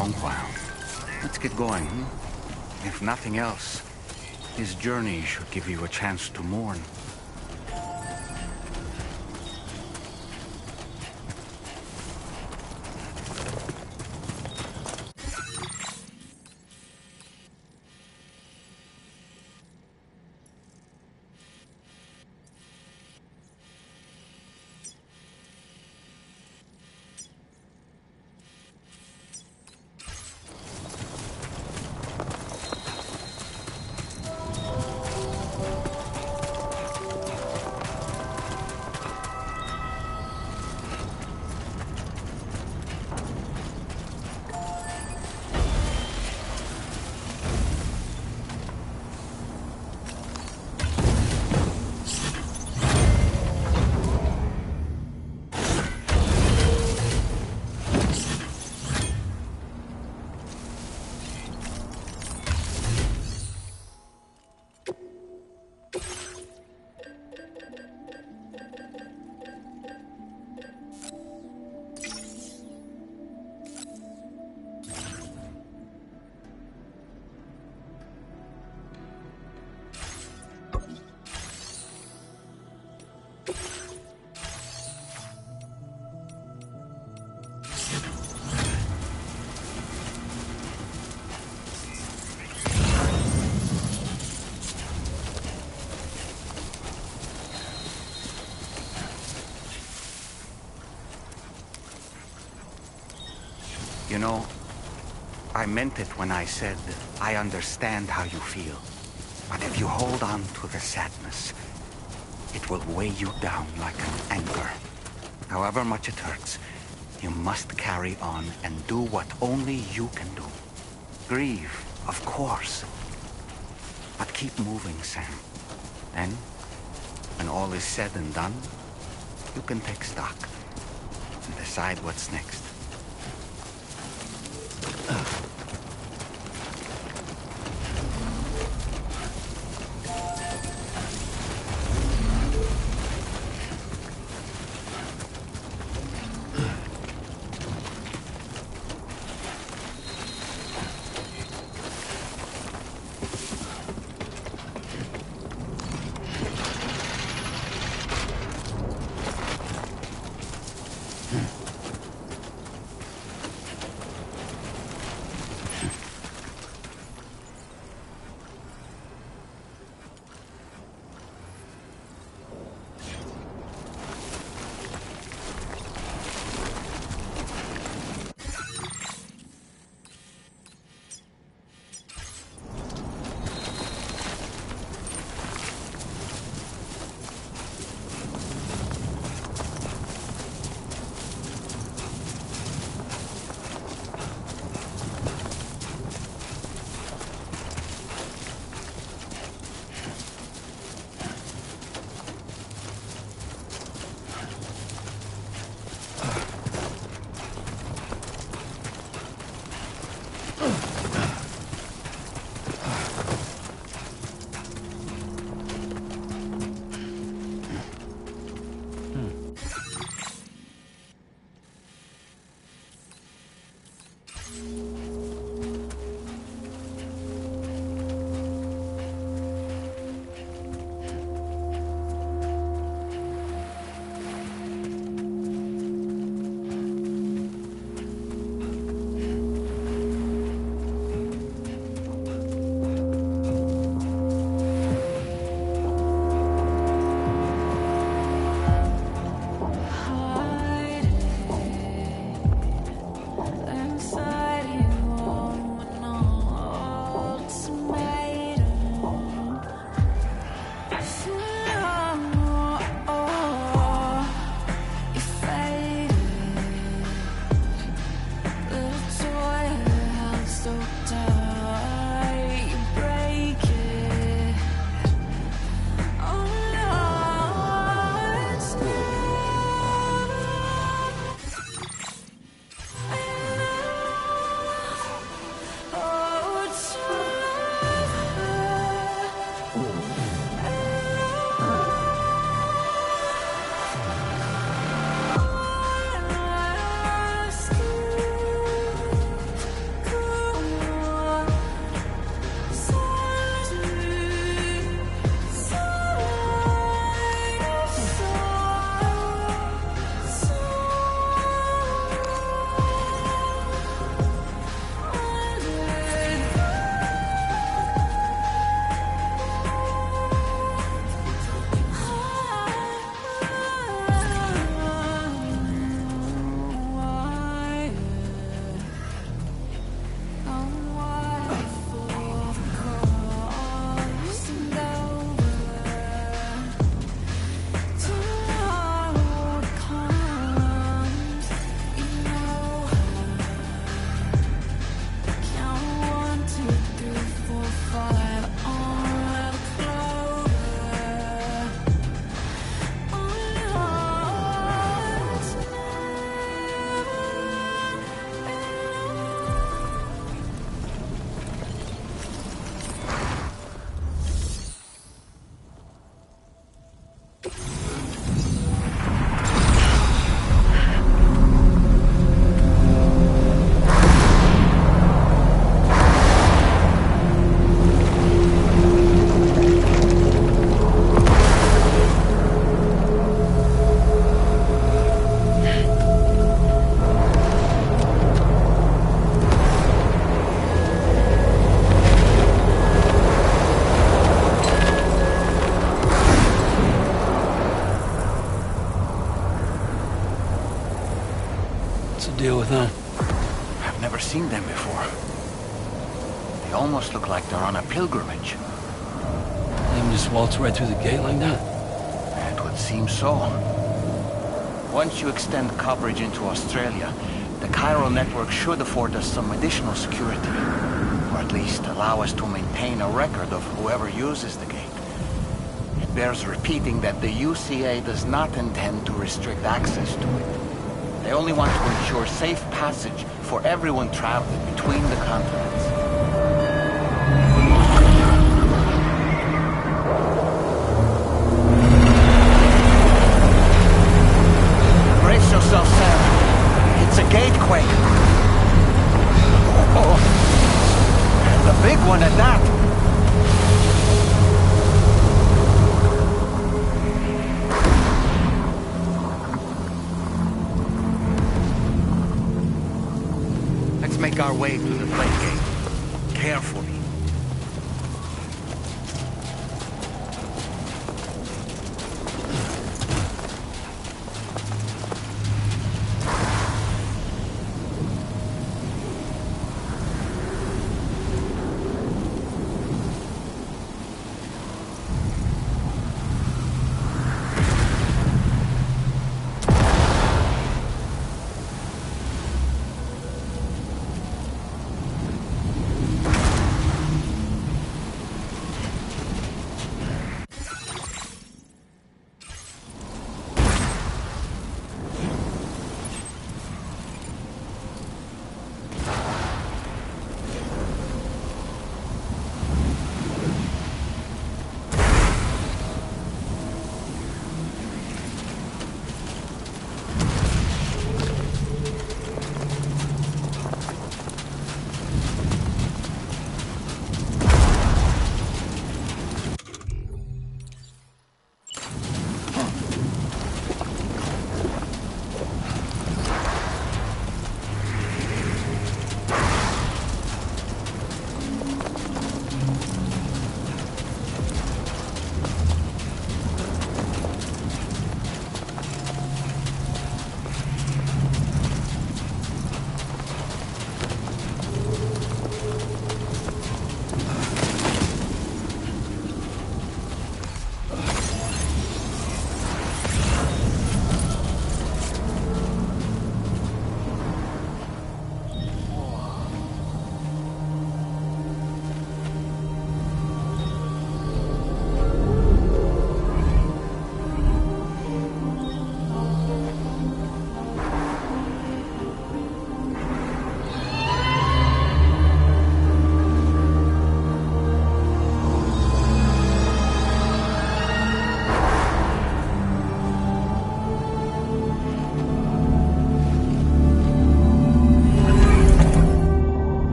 long while. Let's get going, If nothing else, his journey should give you a chance to mourn. You know, I meant it when I said I understand how you feel. But if you hold on to the sadness, it will weigh you down like an anchor. However much it hurts, you must carry on and do what only you can do. Grieve, of course. But keep moving, Sam. Then, when all is said and done, you can take stock and decide what's next. They almost look like they're on a pilgrimage. They just waltz right through the gate like that? It would seem so. Once you extend coverage into Australia, the Chiral network should afford us some additional security. Or at least allow us to maintain a record of whoever uses the gate. It bears repeating that the UCA does not intend to restrict access to it. They only want to ensure safe passage for everyone traveling between the continents. Brace yourself, Sam. It's a gatequake. Oh, and a big one at that. Let's make our way to the floodgate. Carefully.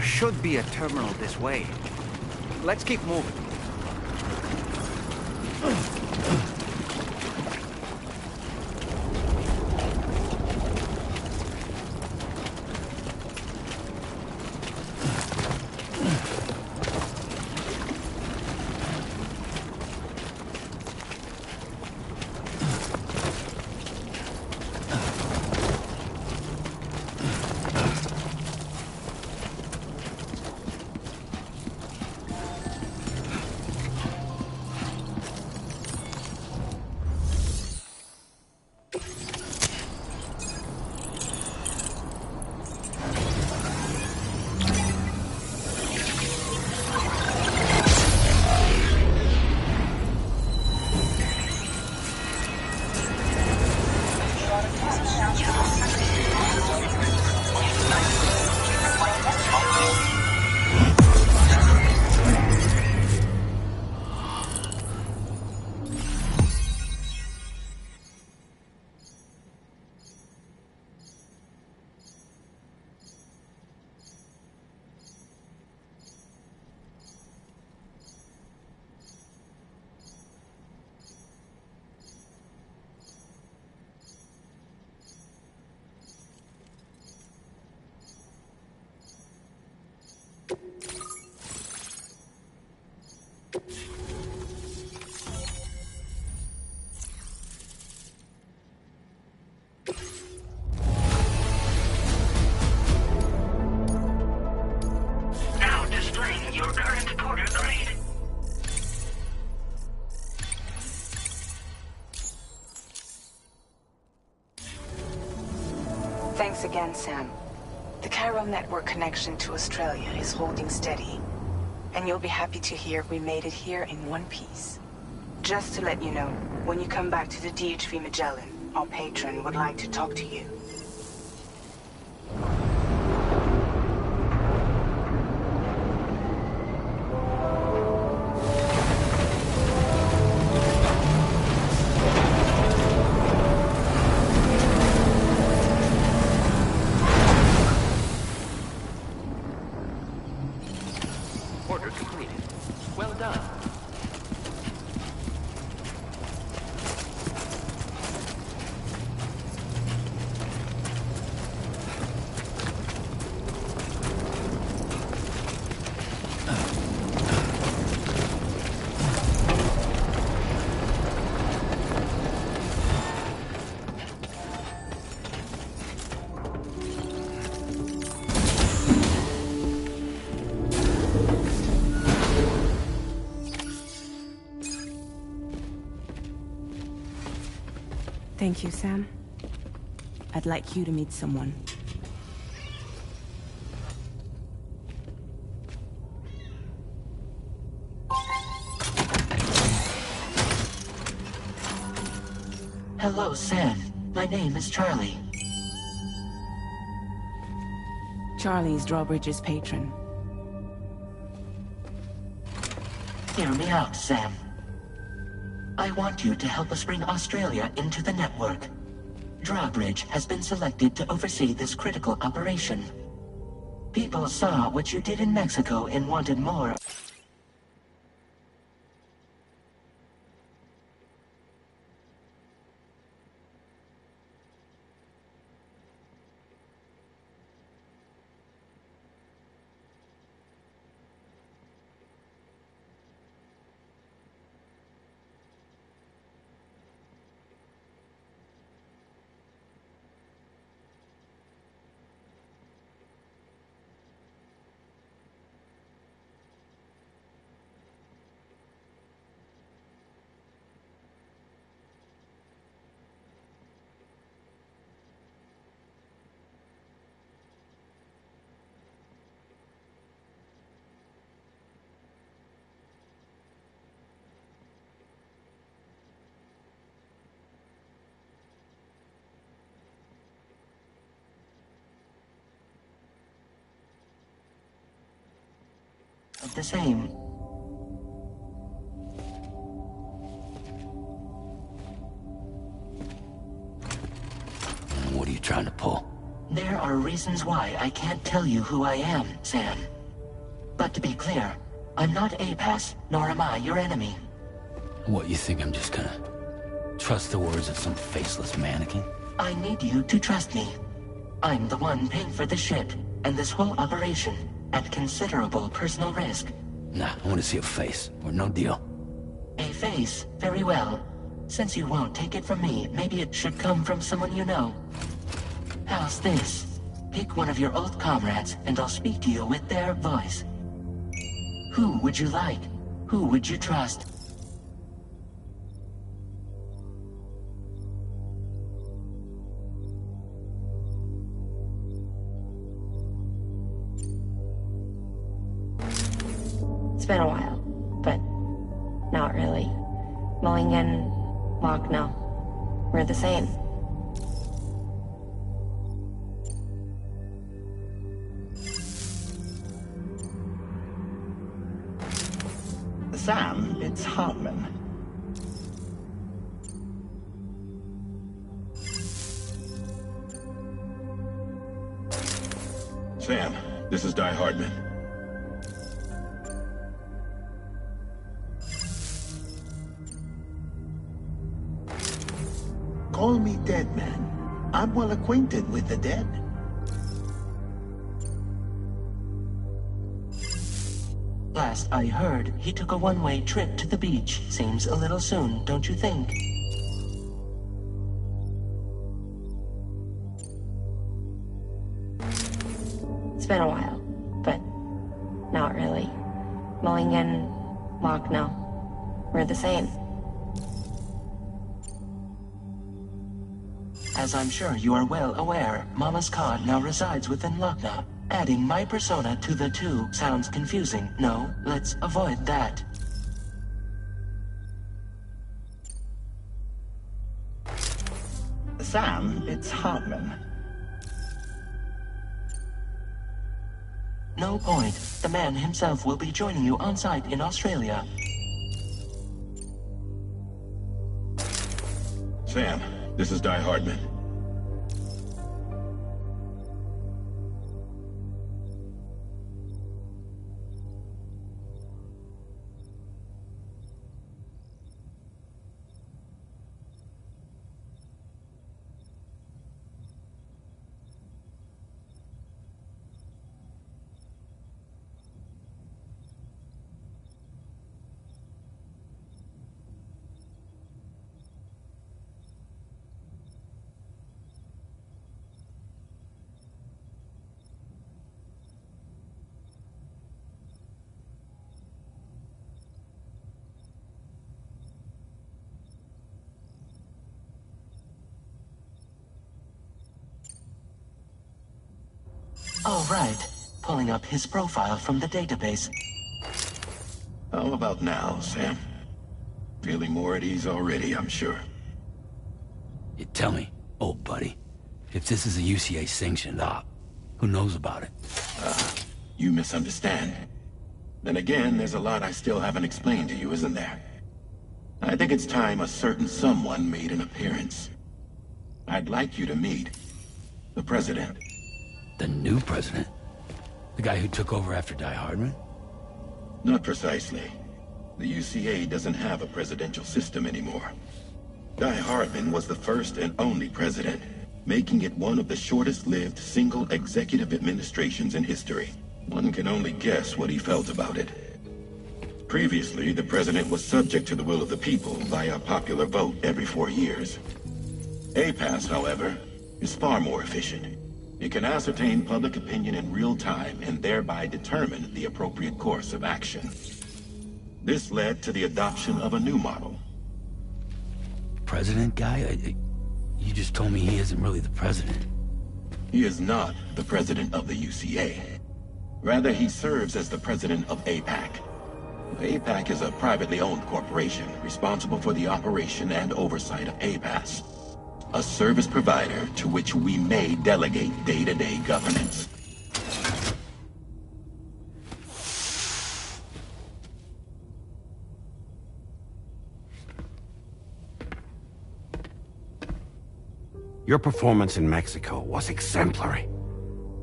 Should be a terminal this way. Let's keep moving. your current porter grade. Thanks again, Sam. The Chiral network connection to Australia is holding steady. And you'll be happy to hear we made it here in one piece. Just to let you know, when you come back to the DHV Magellan, our patron would like to talk to you. Order completed. Well done. Thank you, Sam. I'd like you to meet someone. Hello, Sam. My name is Charlie. Charlie's Drawbridge's patron. Hear me out, Sam. I want you to help us bring Australia into the network. Drawbridge has been selected to oversee this critical operation. People saw what you did in Mexico and wanted more. Of the same. What are you trying to pull? There are reasons why I can't tell you who I am, Sam. But to be clear, I'm not APAS, nor am I your enemy. What, you think I'm just gonna trust the words of some faceless mannequin? I need you to trust me. I'm the one paying for the ship, and this whole operation, at considerable personal risk. Nah, I want to see a face, or no deal. A face? Very well. Since you won't take it from me, maybe it should come from someone you know. How's this? Pick one of your old comrades, and I'll speak to you with their voice. Who would you like? Who would you trust? It's been a while, but not really. Mulligan, Locke, no. We're the same. Sam, it's Hartman. Sam, this is Di Hartman. Call me Dead Man. I'm well acquainted with the dead. Last I heard, he took a one-way trip to the beach. Seems a little soon, don't you think? It's been a while, but not really. Mulligan, Lochno. We're the same. As I'm sure you are well aware, Mama's Cod now resides within Lochna. Adding my persona to the two sounds confusing. No, let's avoid that. Sam, it's Hartman. No point. The man himself will be joining you on site in Australia. Sam, this is Die Hardman. All right. Pulling up his profile from the database. How about now, Sam? Feeling more at ease already, I'm sure. You tell me, old buddy, if this is a UCA-sanctioned op, who knows about it? You misunderstand. Then again, there's a lot I still haven't explained to you, isn't there? I think it's time a certain someone made an appearance. I'd like you to meet the President. The new president? The guy who took over after Die Hardman? Not precisely. The UCA doesn't have a presidential system anymore. Die Hardman was the first and only president, making it one of the shortest-lived single executive administrations in history. One can only guess what he felt about it. Previously, the president was subject to the will of the people via popular vote every 4 years. APAS, however, is far more efficient. It can ascertain public opinion in real time and thereby determine the appropriate course of action. This led to the adoption of a new model. President guy? You just told me he isn't really the president. He is not the president of the UCA. Rather, he serves as the president of APAC. APAC is a privately owned corporation responsible for the operation and oversight of APAS, a service provider to which we may delegate day-to-day governance. Your performance in Mexico was exemplary.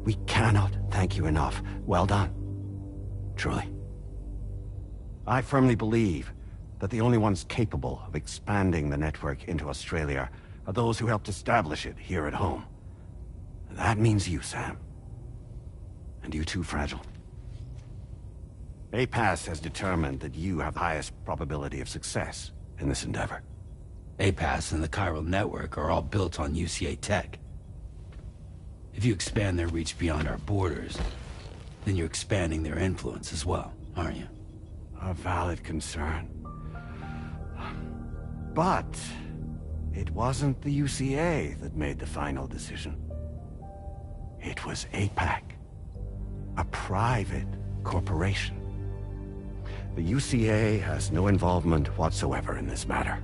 We cannot thank you enough. Well done. Truly. I firmly believe that the only ones capable of expanding the network into Australia are those who helped establish it here at home. That means you, Sam. And you too, Fragile. APAS has determined that you have the highest probability of success in this endeavor. APAS and the Chiral Network are all built on UCA tech. If you expand their reach beyond our borders, then you're expanding their influence as well, aren't you? A valid concern. But it wasn't the UCA that made the final decision. It was APAC, a private corporation. The UCA has no involvement whatsoever in this matter.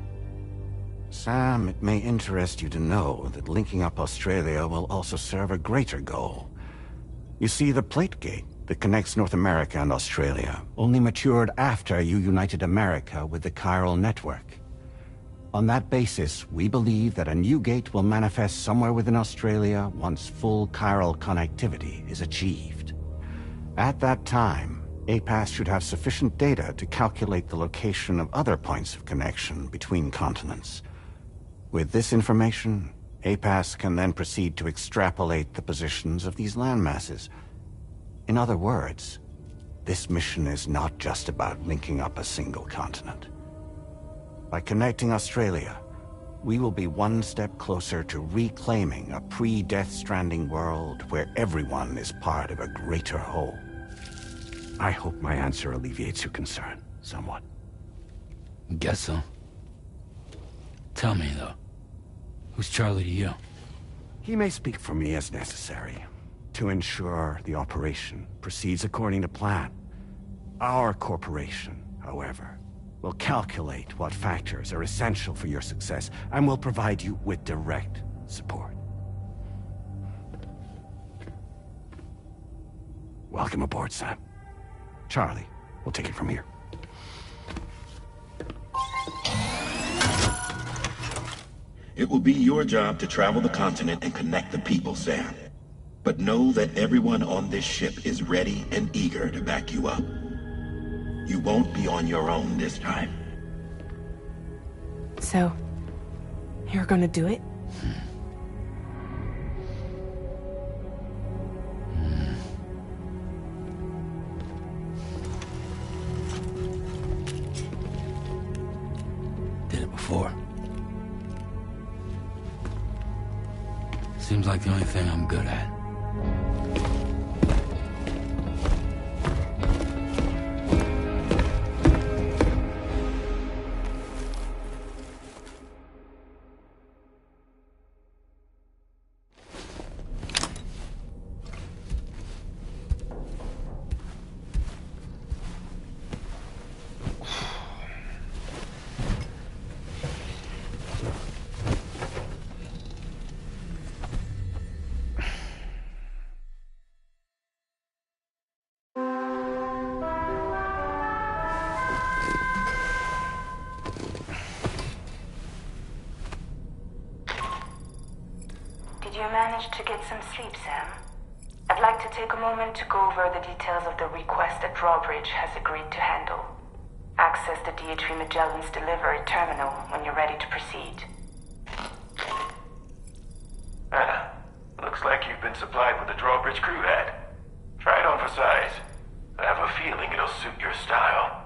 Sam, it may interest you to know that linking up Australia will also serve a greater goal. You see, the Plate Gate that connects North America and Australia only matured after you united America with the Chiral Network. On that basis, we believe that a new gate will manifest somewhere within Australia once full chiral connectivity is achieved. At that time, APAS should have sufficient data to calculate the location of other points of connection between continents. With this information, APAS can then proceed to extrapolate the positions of these landmasses. In other words, this mission is not just about linking up a single continent. By connecting Australia, we will be one step closer to reclaiming a pre-Death Stranding world where everyone is part of a greater whole. I hope my answer alleviates your concern, somewhat. Guess so. Tell me, though. Who's Charlie to you? He may speak for me as necessary, to ensure the operation proceeds according to plan. Our corporation, however, will calculate what factors are essential for your success and will provide you with direct support. Welcome aboard, Sam. Charlie, we'll take it from here. It will be your job to travel the continent and connect the people, Sam. But know that everyone on this ship is ready and eager to back you up. You won't be on your own this time. So, you're gonna do it? Did it before. Seems like the only thing I'm good at. Did you manage to get some sleep, Sam? I'd like to take a moment to go over the details of the request that Drawbridge has agreed to handle. Access the DHV Magellan's delivery terminal when you're ready to proceed. Looks like you've been supplied with a Drawbridge crew hat. Try it on for size. I have a feeling it'll suit your style.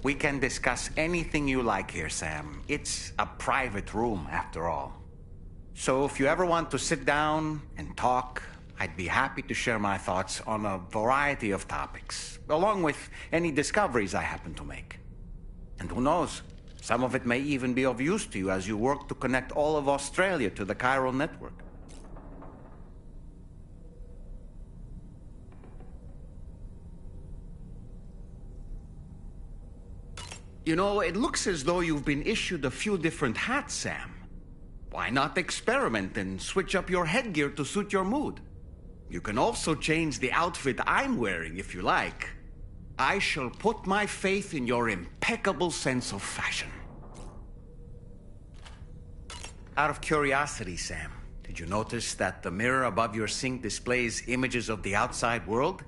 We can discuss anything you like here, Sam. It's a private room, after all. So if you ever want to sit down and talk, I'd be happy to share my thoughts on a variety of topics, along with any discoveries I happen to make. And who knows, some of it may even be of use to you as you work to connect all of Australia to the chiral network. You know, it looks as though you've been issued a few different hats, Sam. Why not experiment and switch up your headgear to suit your mood? You can also change the outfit I'm wearing if you like. I shall put my faith in your impeccable sense of fashion. Out of curiosity, Sam, did you notice that the mirror above your sink displays images of the outside world?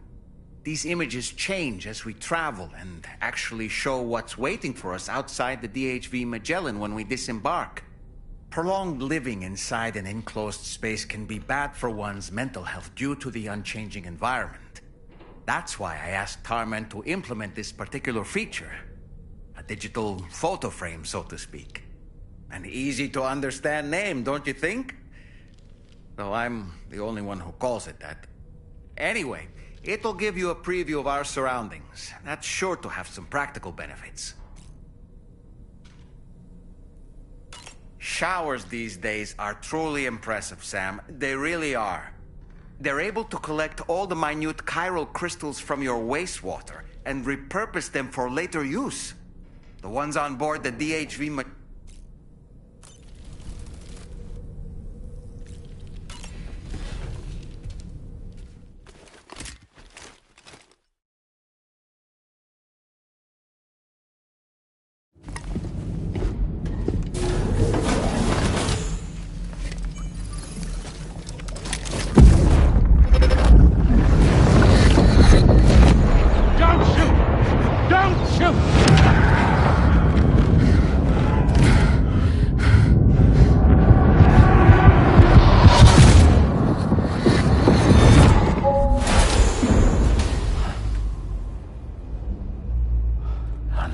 These images change as we travel and actually show what's waiting for us outside the DHV Magellan when we disembark. Prolonged living inside an enclosed space can be bad for one's mental health due to the unchanging environment. That's why I asked Tarman to implement this particular feature. A digital photo frame, so to speak. An easy-to-understand name, don't you think? Though I'm the only one who calls it that. Anyway, it'll give you a preview of our surroundings. That's sure to have some practical benefits. Showers these days are truly impressive, Sam. They really are. They're able to collect all the minute chiral crystals from your wastewater and repurpose them for later use. The ones on board the DHV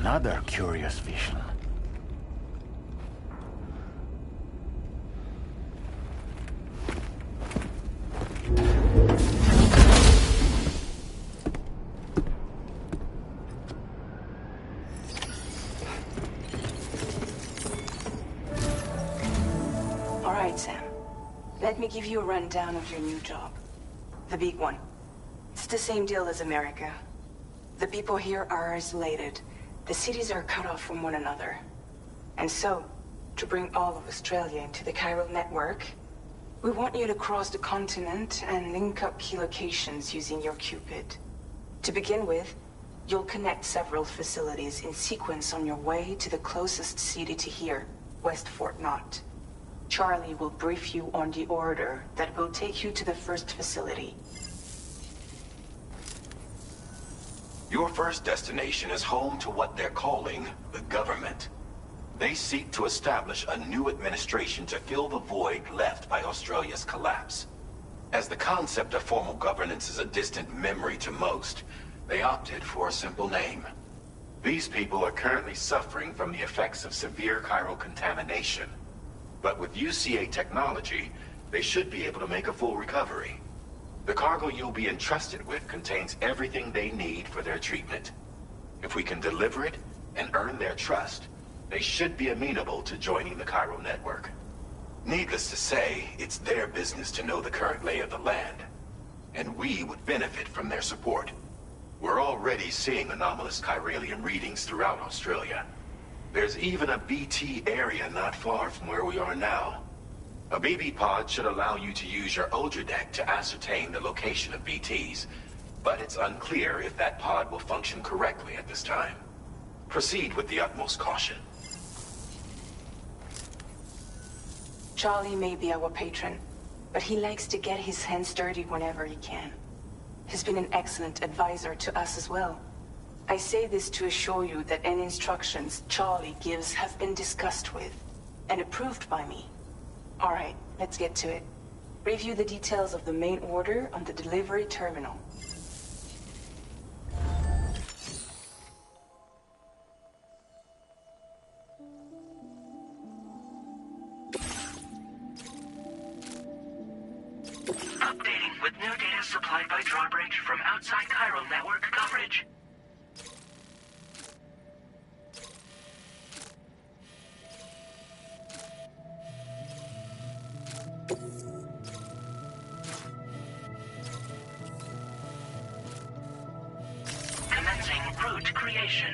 Another curious vision. All right, Sam. Let me give you a rundown of your new job. The big one. It's the same deal as America. The people here are isolated. The cities are cut off from one another. And so, to bring all of Australia into the chiral network, we want you to cross the continent and link up key locations using your Cupid. To begin with, you'll connect several facilities in sequence on your way to the closest city to here, West Fort Knott. Charlie will brief you on the order that will take you to the first facility. Your first destination is home to what they're calling the government. They seek to establish a new administration to fill the void left by Australia's collapse. As the concept of formal governance is a distant memory to most, they opted for a simple name. These people are currently suffering from the effects of severe chiral contamination. But with UCA technology, they should be able to make a full recovery. The cargo you'll be entrusted with contains everything they need for their treatment. If we can deliver it and earn their trust, they should be amenable to joining the chiral network. Needless to say, it's their business to know the current lay of the land, and we would benefit from their support. We're already seeing anomalous chiralium readings throughout Australia. There's even a BT area not far from where we are now. A BB pod should allow you to use your Ultra deck to ascertain the location of BTs, but it's unclear if that pod will function correctly at this time. Proceed with the utmost caution. Charlie may be our patron, but he likes to get his hands dirty whenever he can. He's been an excellent advisor to us as well. I say this to assure you that any instructions Charlie gives have been discussed with and approved by me. All right, let's get to it. Review the details of the main order on the delivery terminal. Updating with new data supplied by Drawbridge from outside Chiral network coverage. Commencing route creation.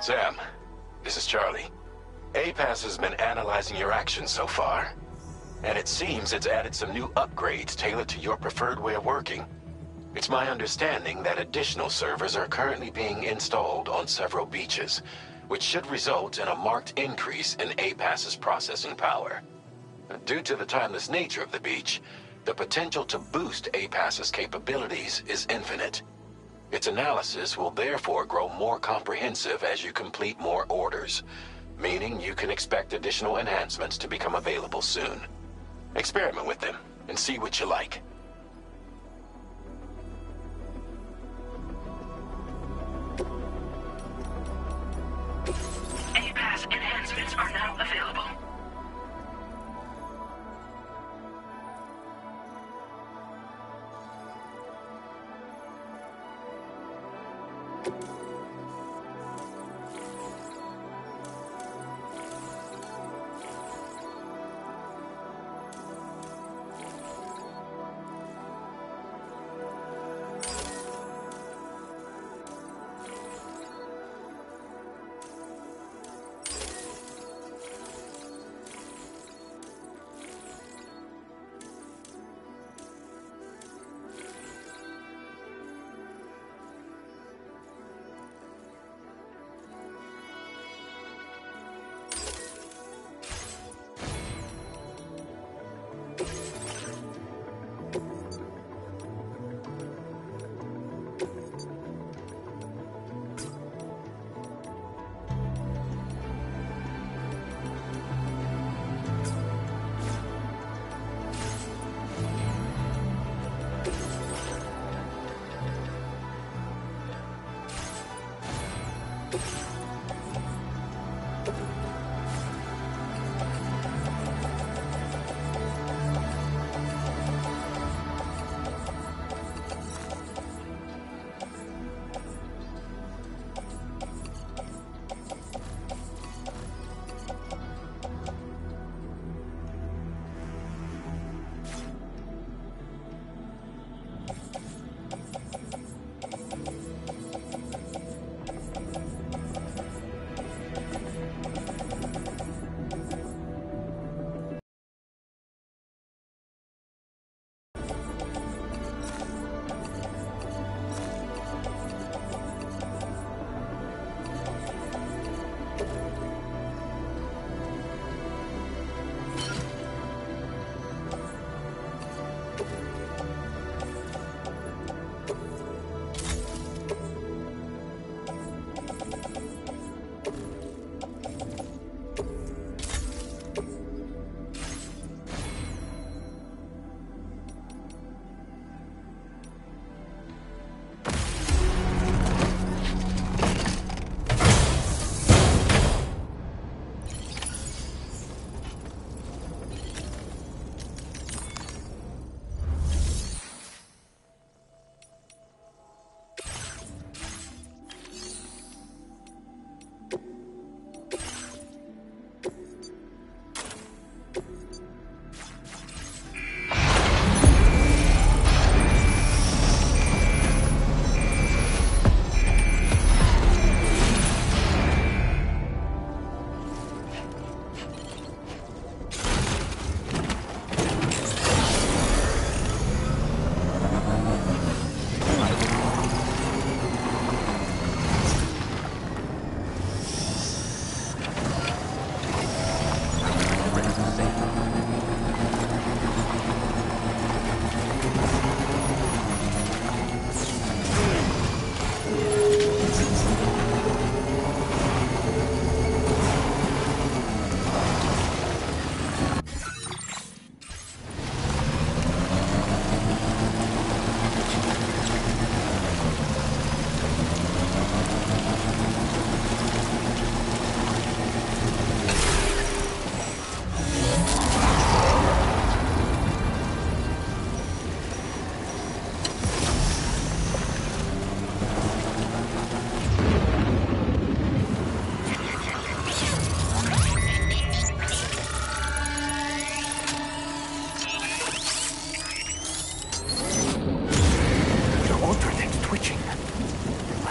Sam, this is Charlie. APAS has been analyzing your actions so far, and it seems it's added some new upgrades tailored to your preferred way of working. It's my understanding that additional servers are currently being installed on several beaches, which should result in a marked increase in APAS's processing power. Due to the timeless nature of the beach, the potential to boost APAS's capabilities is infinite. Its analysis will therefore grow more comprehensive as you complete more orders, meaning you can expect additional enhancements to become available soon. Experiment with them and see what you like. APAS enhancements are now available.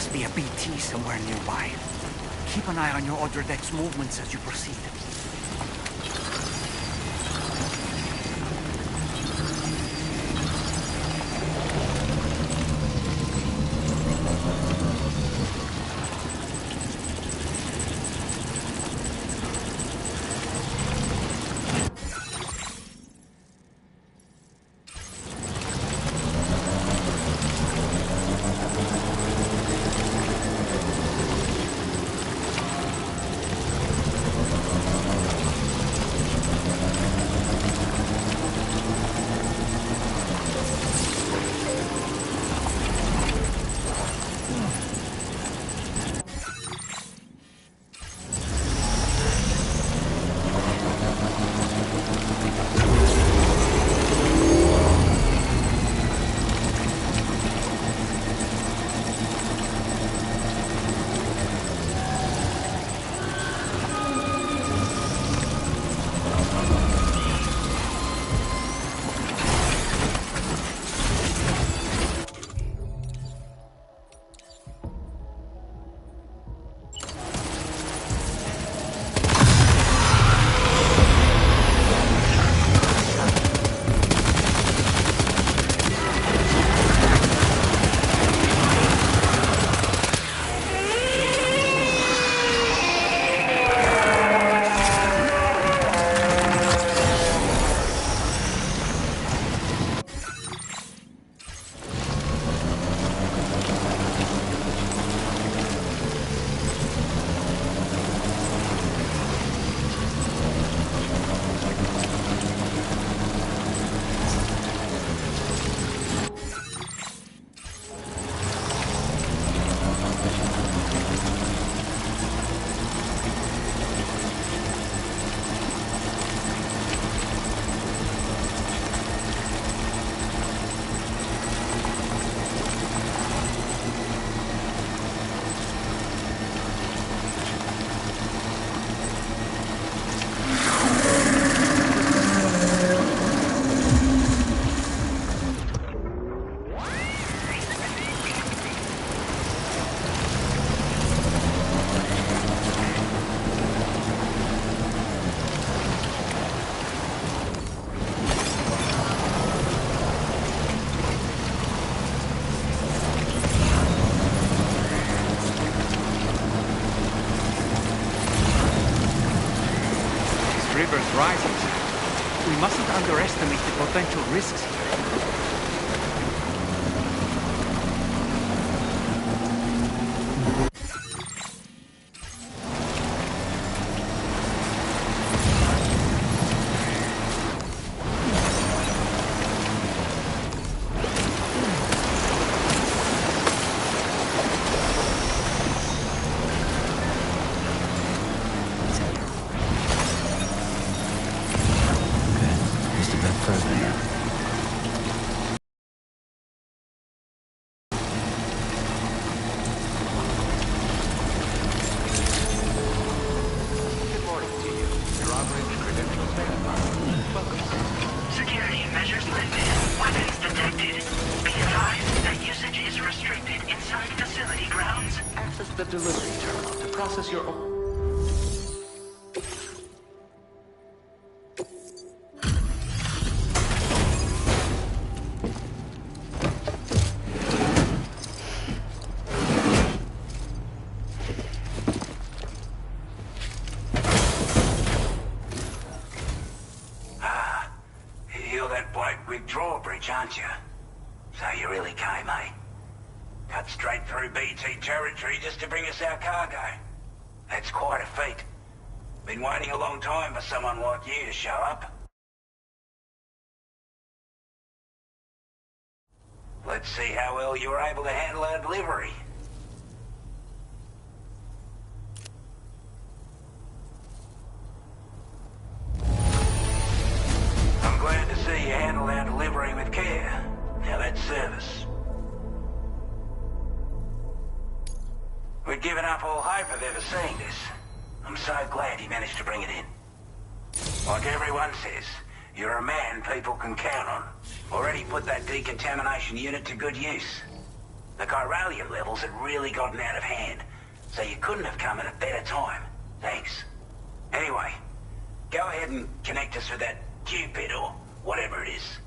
must be a BT somewhere nearby. Keep an eye on your other deck's movements as you proceed. River's rising. We mustn't underestimate the potential risks here. The delivery terminal to process your... You're that bloke with drawbridge, aren't you? So you really came, eh? Cut straight through BT territory just to bring us our cargo. That's quite a feat. Been waiting a long time for someone like you to show up. Let's see how well you were able to handle our delivery. I'm glad to see you handled our delivery with care. Now that's service. We'd given up all hope of ever seeing this. I'm so glad he managed to bring it in. Like everyone says, you're a man people can count on. Already put that decontamination unit to good use. The chiralium levels had really gotten out of hand, so you couldn't have come at a better time. Thanks. Anyway, go ahead and connect us with that Cupid or whatever it is.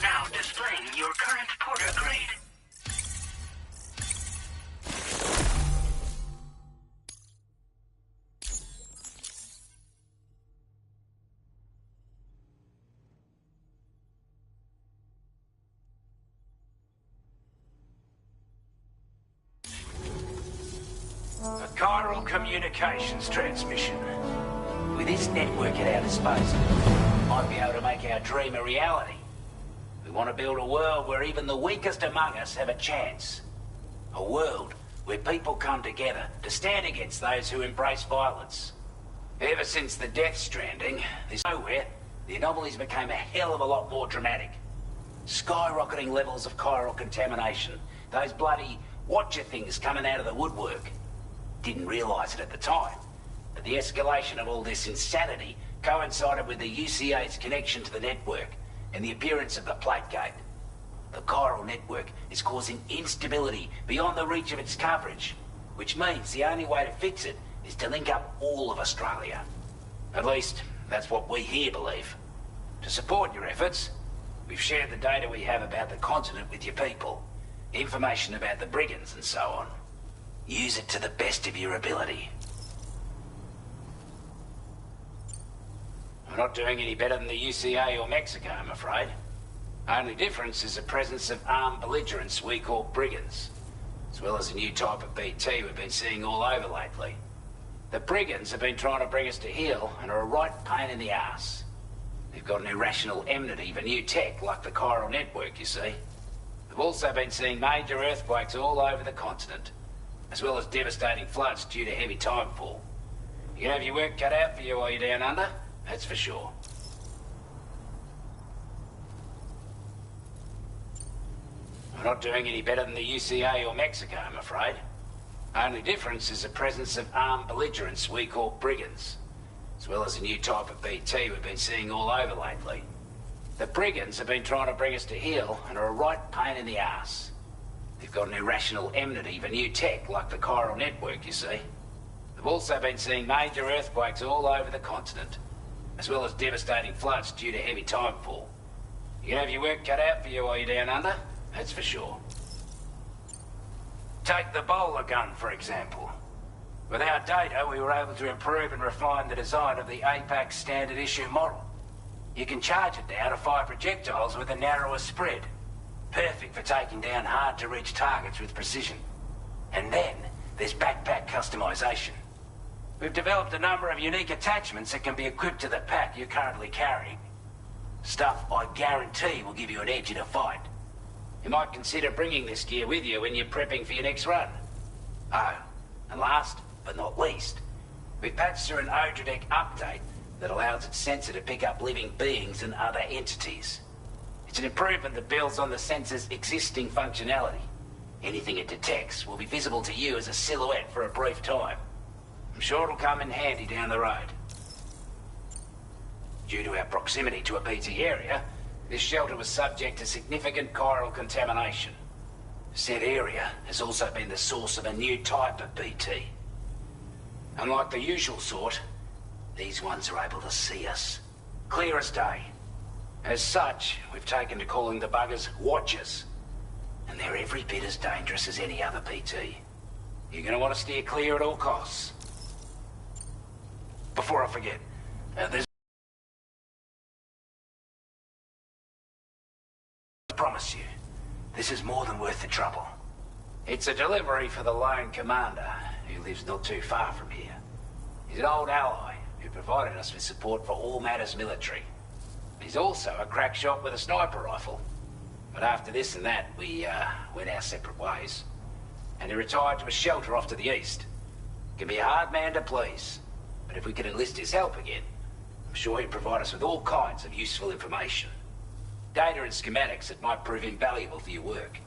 Now displaying your current porter grade. A chiral communications transmission. With this network at our disposal, we might be able to make our dream a reality. We want to build a world where even the weakest among us have a chance. A world where people come together to stand against those who embrace violence. Ever since the Death Stranding, there's nowhere, the anomalies became a hell of a lot more dramatic. Skyrocketing levels of chiral contamination. Those bloody watcher things coming out of the woodwork. Didn't realise it at the time, but the escalation of all this insanity coincided with the UCA's connection to the network and the appearance of the Plategate. The chiral network is causing instability beyond the reach of its coverage, which means the only way to fix it is to link up all of Australia. At least, that's what we here believe. To support your efforts, we've shared the data we have about the continent with your people, information about the brigands and so on. Use it to the best of your ability. We're not doing any better than the UCA or Mexico, I'm afraid. Only difference is the presence of armed belligerents we call brigands, as well as a new type of BT we've been seeing all over lately. The brigands have been trying to bring us to heel and are a right pain in the ass. They've got an irrational enmity for new tech like the chiral network, you see. They've also been seeing major earthquakes all over the continent, as well as devastating floods due to heavy tidefall. You can have your work cut out for you while you're down under, that's for sure. We're not doing any better than the UCA or Mexico, I'm afraid. Only difference is the presence of armed belligerents we call brigands, as well as a new type of BT we've been seeing all over lately. The brigands have been trying to bring us to heel and are a right pain in the ass. They've got an irrational enmity for new tech like the chiral network, you see. They've also been seeing major earthquakes all over the continent, as well as devastating floods due to heavy tidefall. You can have your work cut out for you while you're down under, that's for sure. Take the bowler gun, for example. With our data, we were able to improve and refine the design of the APAC standard issue model. You can charge it now to fire projectiles with a narrower spread. Perfect for taking down hard-to-reach targets with precision. And then, there's backpack customization. We've developed a number of unique attachments that can be equipped to the pack you're currently carrying. Stuff I guarantee will give you an edge in a fight. You might consider bringing this gear with you when you're prepping for your next run. Oh, and last but not least, we've patched through an Odradek update that allows its sensor to pick up living beings and other entities. It's an improvement that builds on the sensor's existing functionality. Anything it detects will be visible to you as a silhouette for a brief time. I'm sure it'll come in handy down the road. Due to our proximity to a BT area, this shelter was subject to significant chiral contamination. Said area has also been the source of a new type of BT. Unlike the usual sort, these ones are able to see us. Clear as day. As such, we've taken to calling the buggers Watchers. And they're every bit as dangerous as any other PT. You're gonna want to steer clear at all costs. Before I forget, there's... I promise you, this is more than worth the trouble. It's a delivery for the Lone Commander, who lives not too far from here. He's an old ally who provided us with support for all matters military. He's also a crack shot with a sniper rifle. But after this and that, we went our separate ways. And he retired to a shelter off to the east. Can be a hard man to please, but if we could enlist his help again, I'm sure he'd provide us with all kinds of useful information. Data and schematics that might prove invaluable for your work.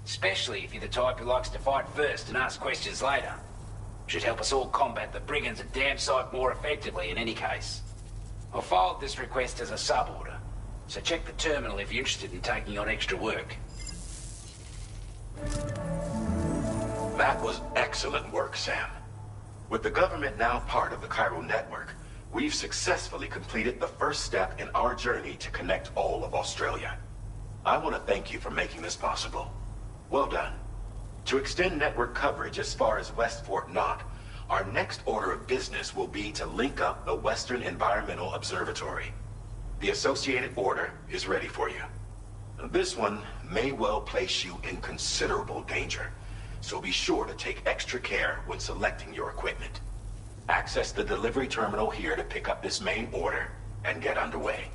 Especially if you're the type who likes to fight first and ask questions later. Should help us all combat the brigands a damn sight more effectively in any case. I'll filed this request as a sub-order, so check the terminal if you're interested in taking on extra work. That was excellent work, Sam. With the government now part of the Chiral Network, we've successfully completed the first step in our journey to connect all of Australia. I want to thank you for making this possible. Well done. To extend network coverage as far as West Fort Knott, our next order of business will be to link up the Western Environmental Observatory. The associated order is ready for you. This one may well place you in considerable danger, so be sure to take extra care when selecting your equipment. Access the delivery terminal here to pick up this main order and get underway.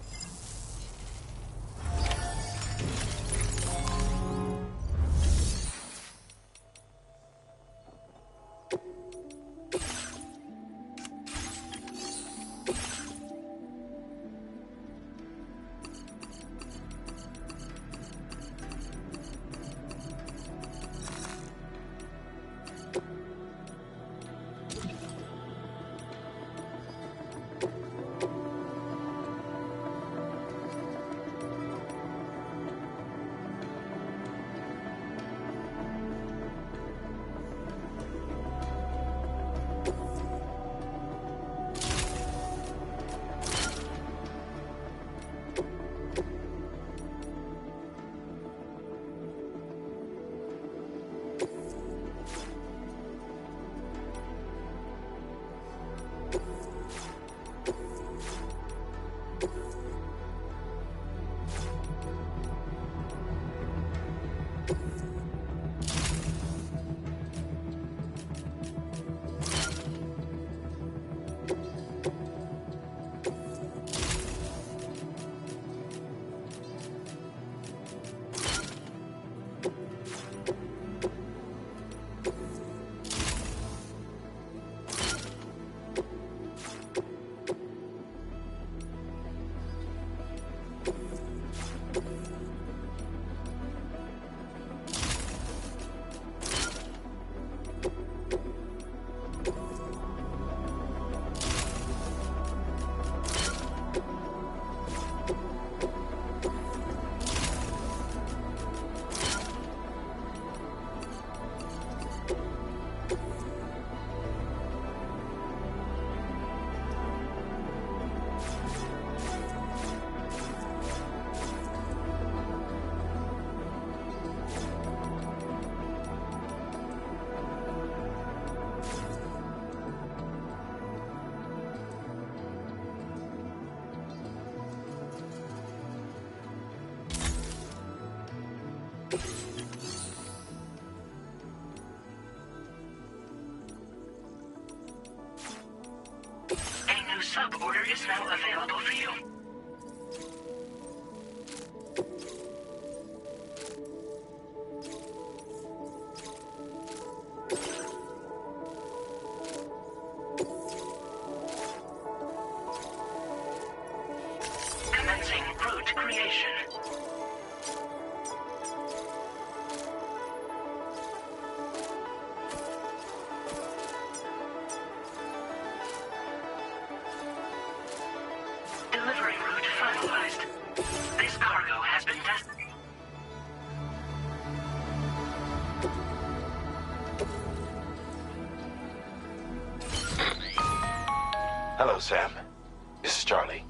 Sub-order is now available for you. Commencing route creation. Delivery route finalized. This cargo has been destined. Hello, Sam. This is Charlie.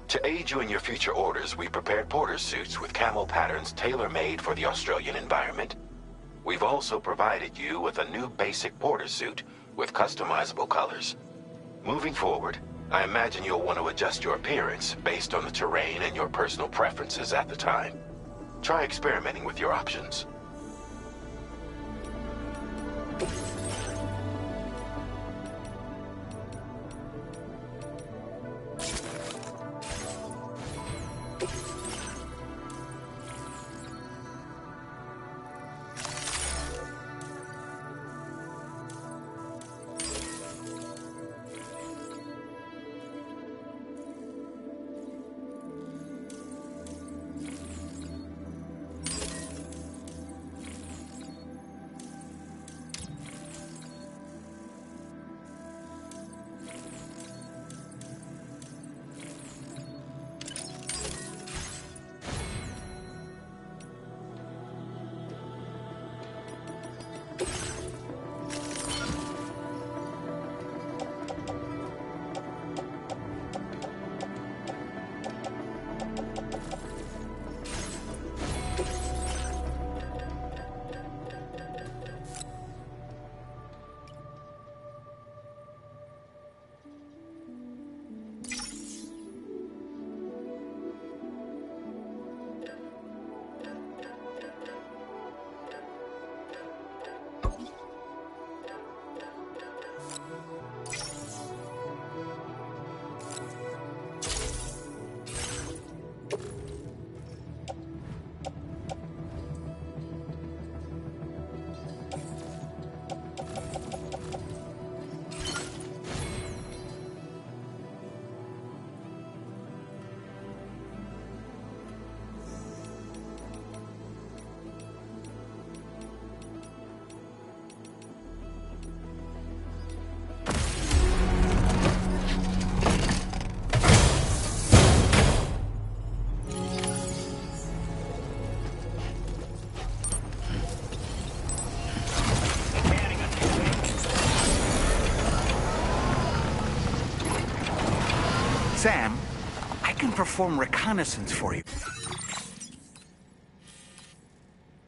To aid you in your future orders, we prepared porter suits with camo patterns tailor-made for the Australian environment. We've also provided you with a new basic porter suit with customizable colors. Moving forward, I imagine you'll want to adjust your appearance based on the terrain and your personal preferences at the time. Try experimenting with your options. Sam, I can perform reconnaissance for you.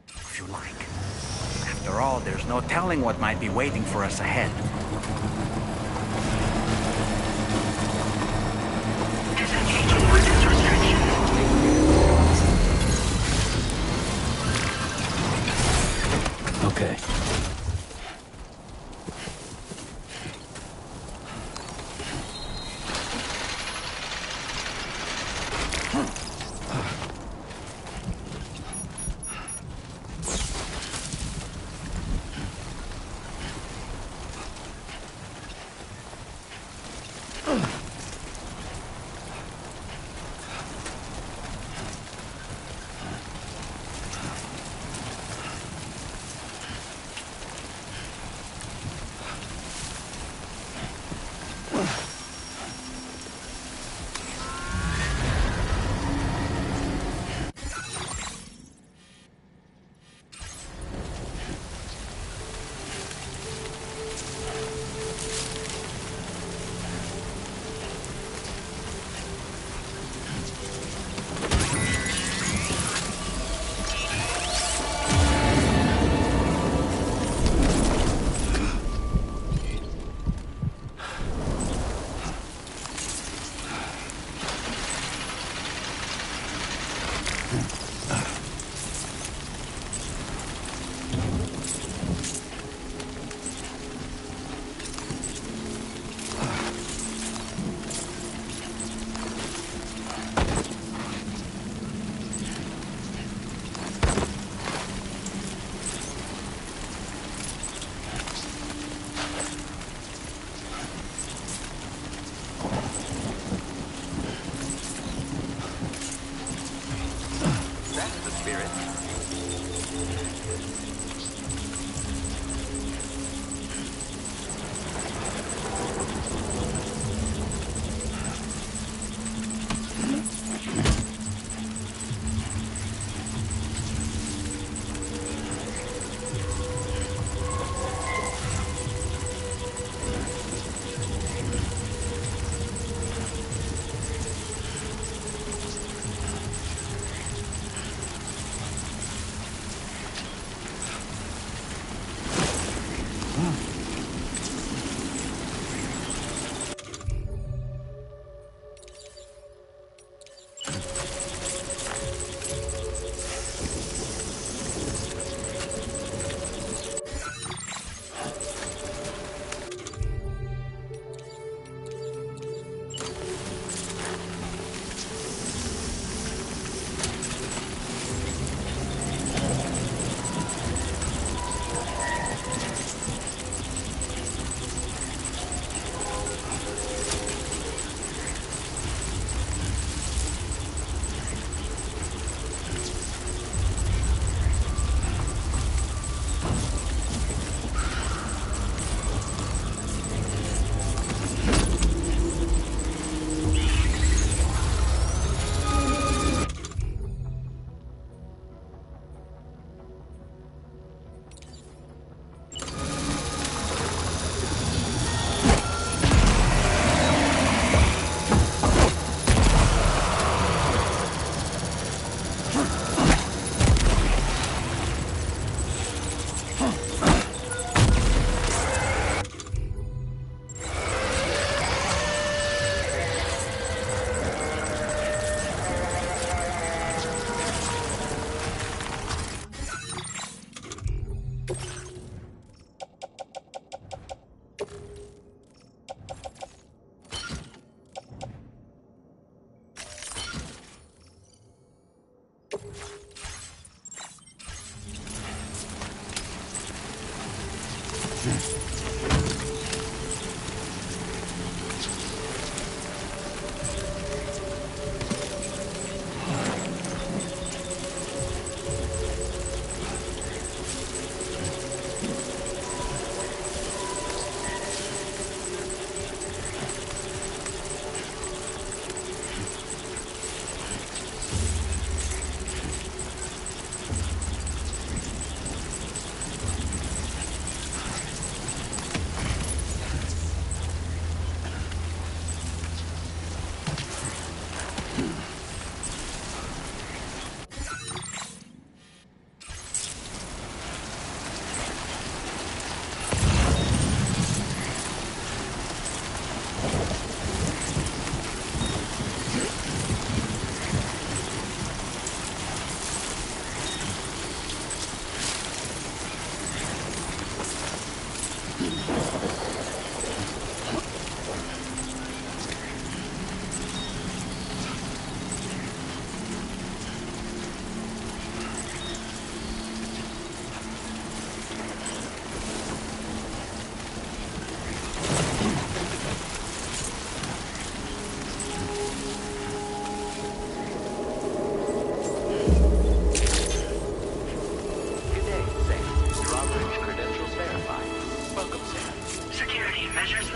If you like. After all, there's no telling what might be waiting for us ahead. Okay.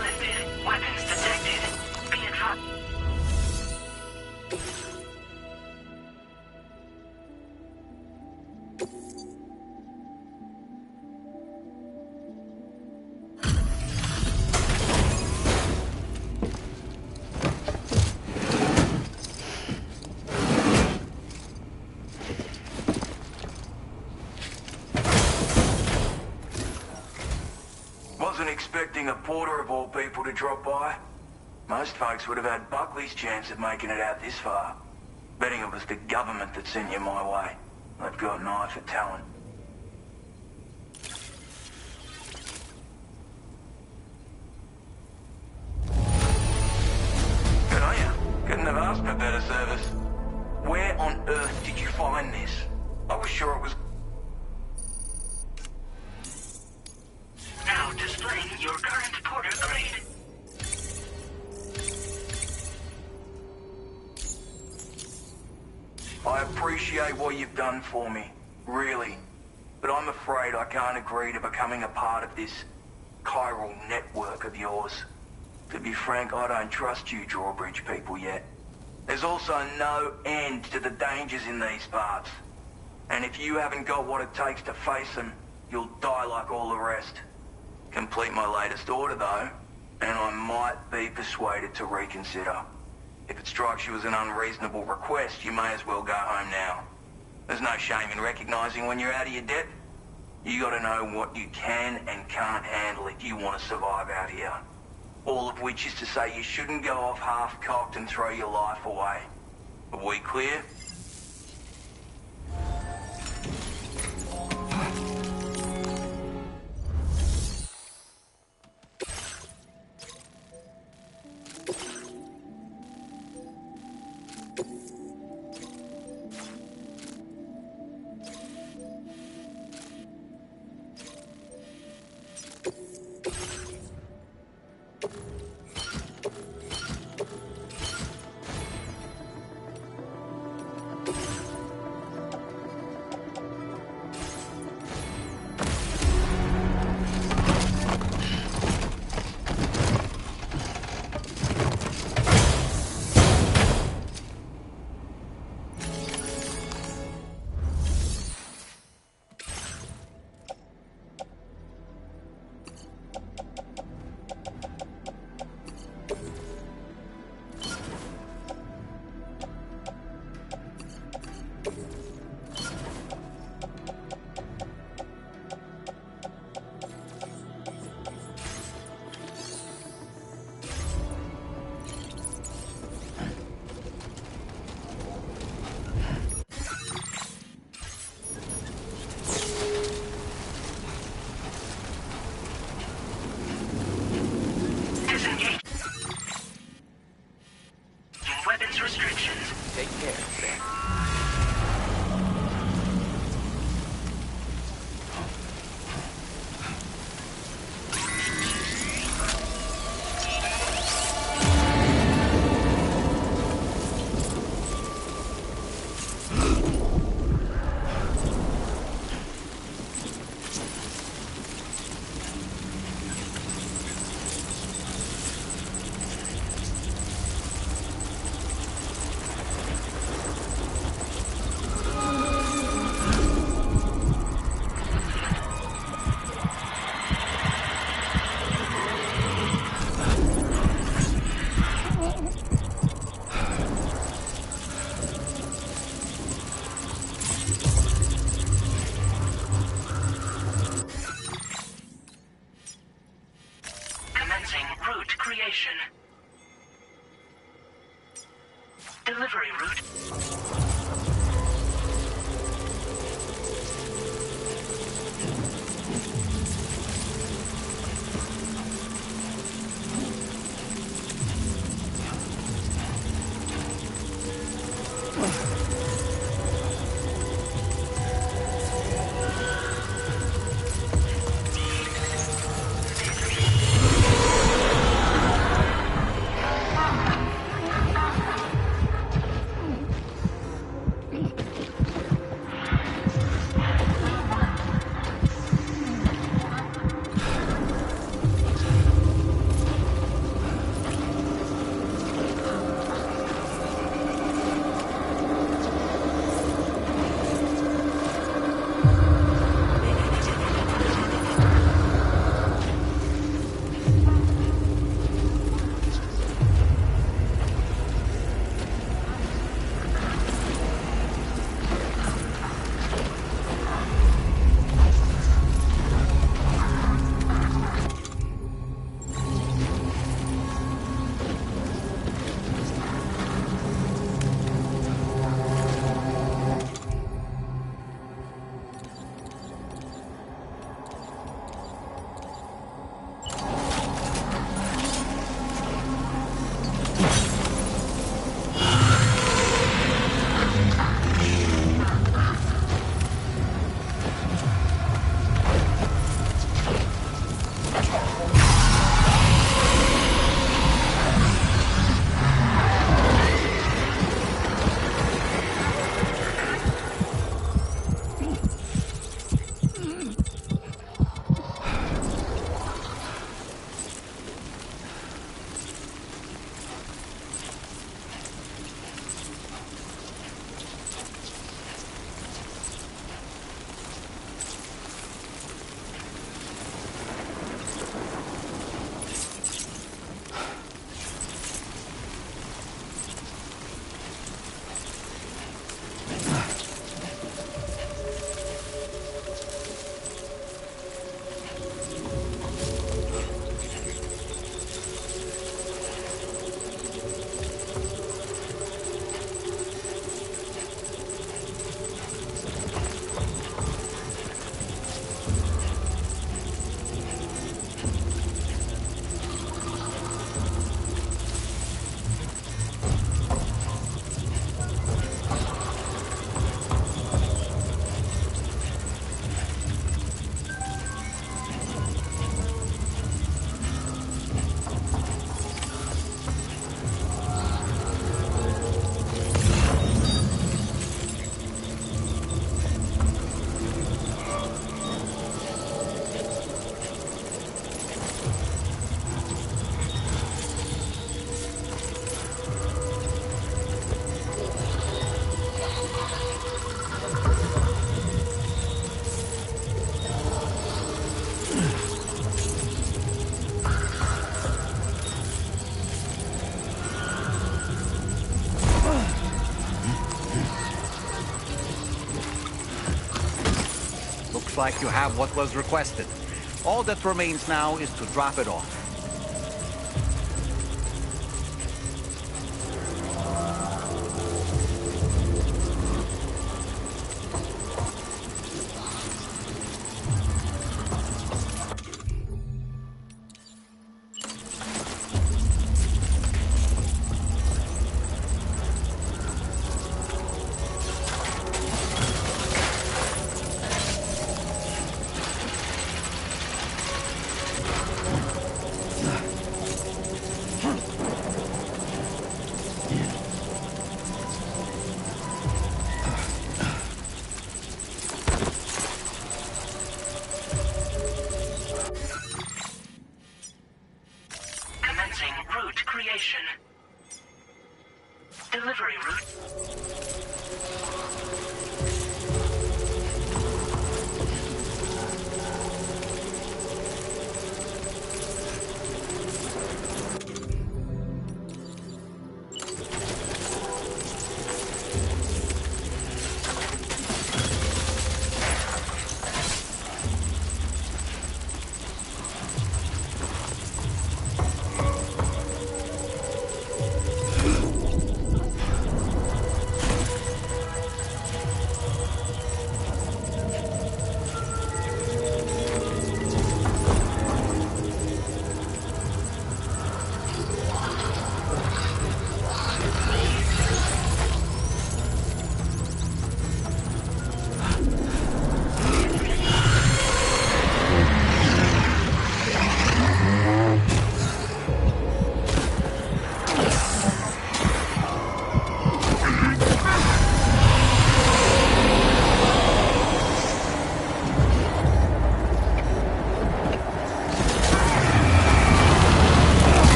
lifted. Weapons detected. Be advised. Wasn't expecting a porter of all people to drop by. Most folks would have had Buckley's chance of making it out this far. Betting it was the government that sent you my way. They've got an eye for talent. Good on you. Couldn't have asked for better service. Where on earth did you find this? I was sure it was... Now displaying your current porter grade. I appreciate what you've done for me, really. But I'm afraid I can't agree to becoming a part of this chiral network of yours. To be frank, I don't trust you Drawbridge people yet. There's also no end to the dangers in these parts. And if you haven't got what it takes to face them, you'll die like all the rest. Complete my latest order, though, and I might be persuaded to reconsider. If it strikes you as an unreasonable request, you may as well go home now. There's no shame in recognizing when you're out of your depth. You gotta know what you can and can't handle if you want to survive out here. All of which is to say you shouldn't go off half-cocked and throw your life away. Are we clear? Delivery route. like you have what was requested. All that remains now is to drop it off. Route creation. Delivery route.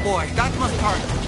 Boy, that must hurt.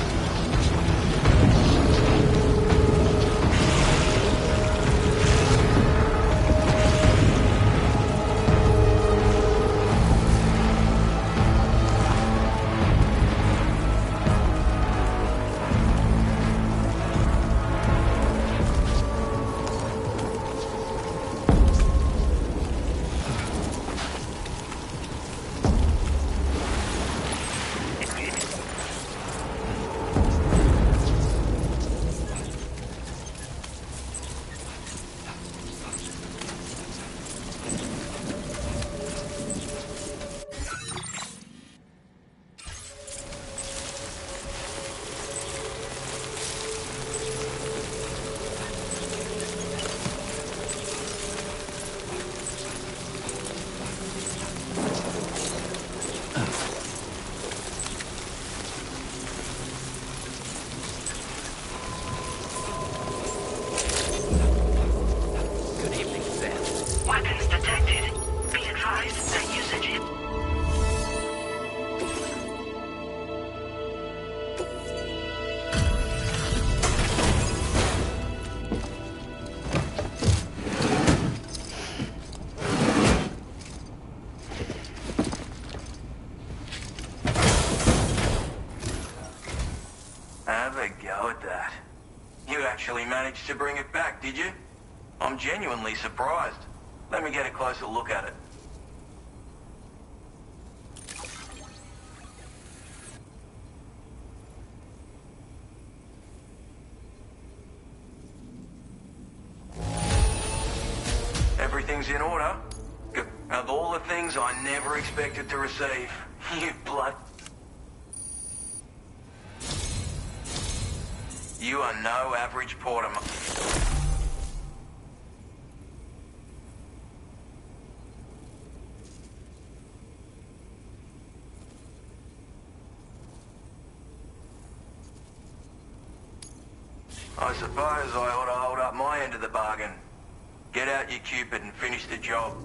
Have a go at that. You actually managed to bring it back, did you? I'm genuinely surprised. Let me get a closer look at it. Everything's in order. Of all the things I never expected to receive, you blood... You are no average porter. I suppose I ought to hold up my end of the bargain. Get out your Cupid and finish the job.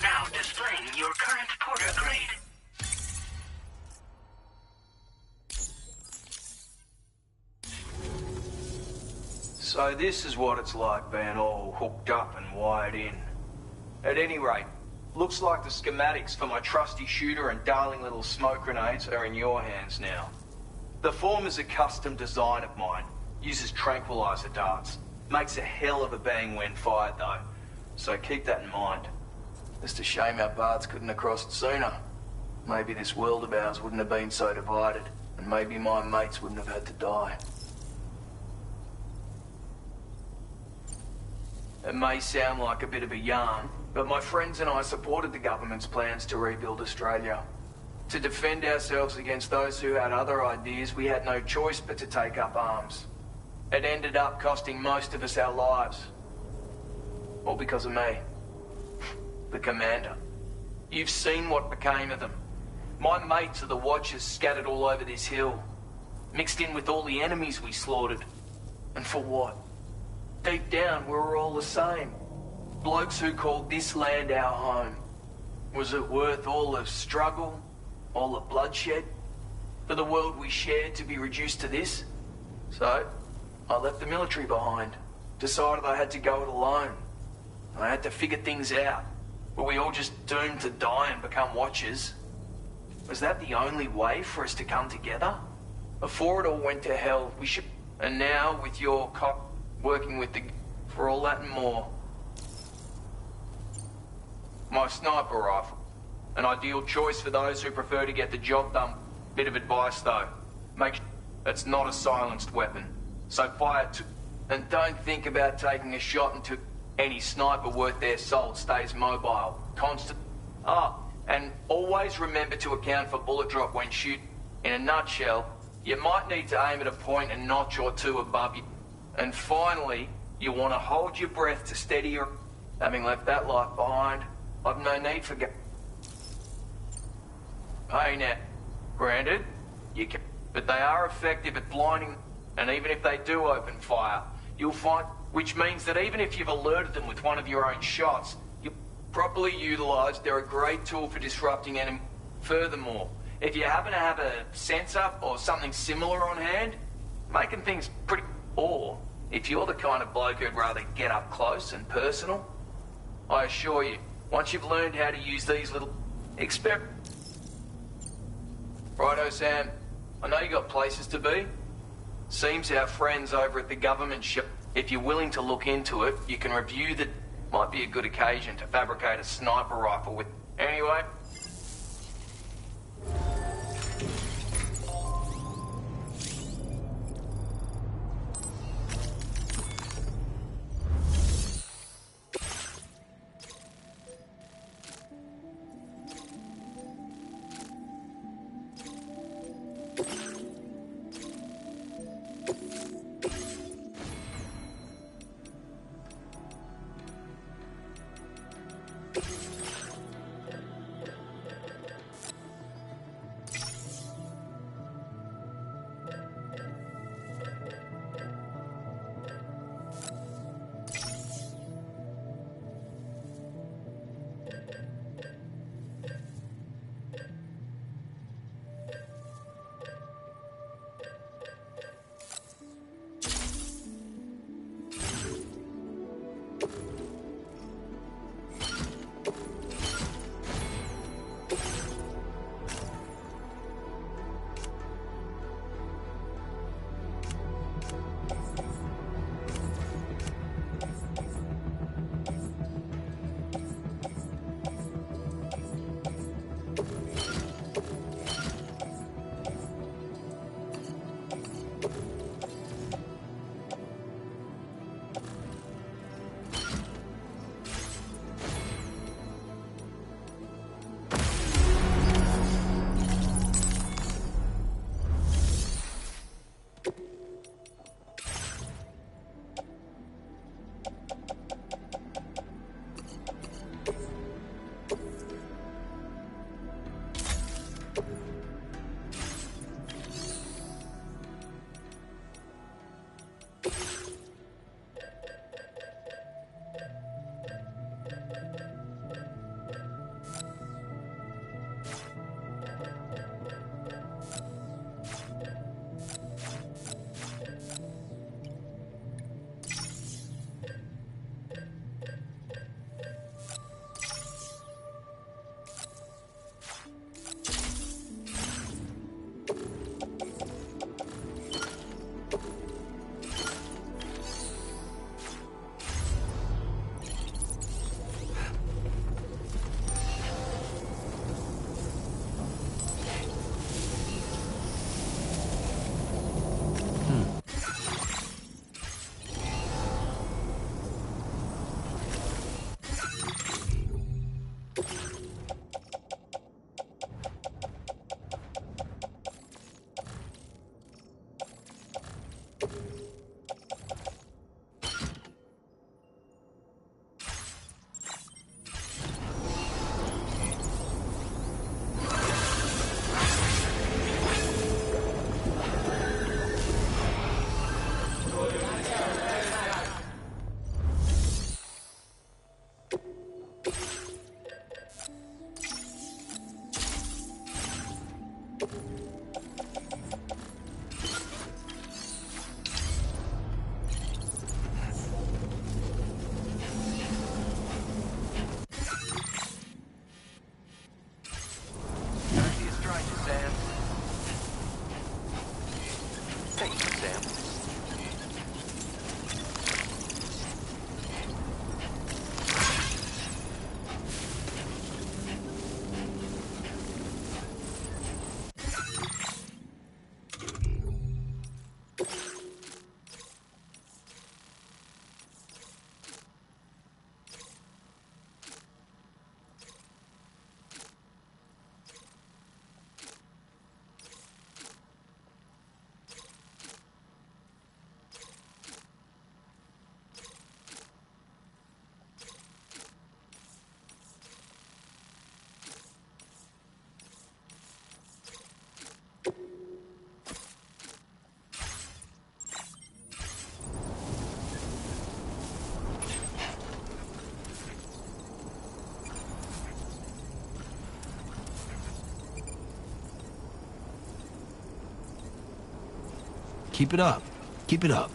Now displaying your current porter grade. So this is what it's like being all hooked up and wired in. At any rate, looks like the schematics for my trusty shooter and darling little smoke grenades are in your hands now. The form is a custom design of mine. Uses tranquilizer darts. Makes a hell of a bang when fired though. So keep that in mind. Just a shame our paths couldn't have crossed sooner. Maybe this world of ours wouldn't have been so divided, and maybe my mates wouldn't have had to die. It may sound like a bit of a yarn, but my friends and I supported the government's plans to rebuild Australia. To defend ourselves against those who had other ideas, we had no choice but to take up arms. It ended up costing most of us our lives. All because of me. The commander. You've seen what became of them. My mates are the Watchers scattered all over this hill. Mixed in with all the enemies we slaughtered. And for what? Deep down, we were all the same. Blokes who called this land our home. Was it worth all the struggle? All the bloodshed? For the world we shared to be reduced to this? So, I left the military behind. Decided I had to go it alone. I had to figure things out. Were we all just doomed to die and become Watchers? Was that the only way for us to come together? Before it all went to hell, we should... And now, with your cop working with the... For all that and more. My sniper rifle. An ideal choice for those who prefer to get the job done. Bit of advice though. Make sure it's not a silenced weapon. So fire to... And don't think about taking a shot until any sniper worth their salt stays mobile. Constant... and always remember to account for bullet drop when shooting. In a nutshell, you might need to aim at a point a notch or two above you. And finally, you want to hold your breath to steady your... Having left that life behind, I've no need for... Hey now, granted, you can... But they are effective at blinding... And even if they do open fire, you'll find... Which means that even if you've alerted them with one of your own shots, you properly utilised, they're a great tool for disrupting enemy. Furthermore, if you happen to have a sensor or something similar on hand, making things pretty... Or, if you're the kind of bloke who'd rather get up close and personal, I assure you, once you've learned how to use these little... Righto, Sam. I know you got places to be. Seems our friends over at the government ship... If you're willing to look into it, you can review that. Might be a good occasion to fabricate a sniper rifle with... Anyway... Keep it up. Keep it up.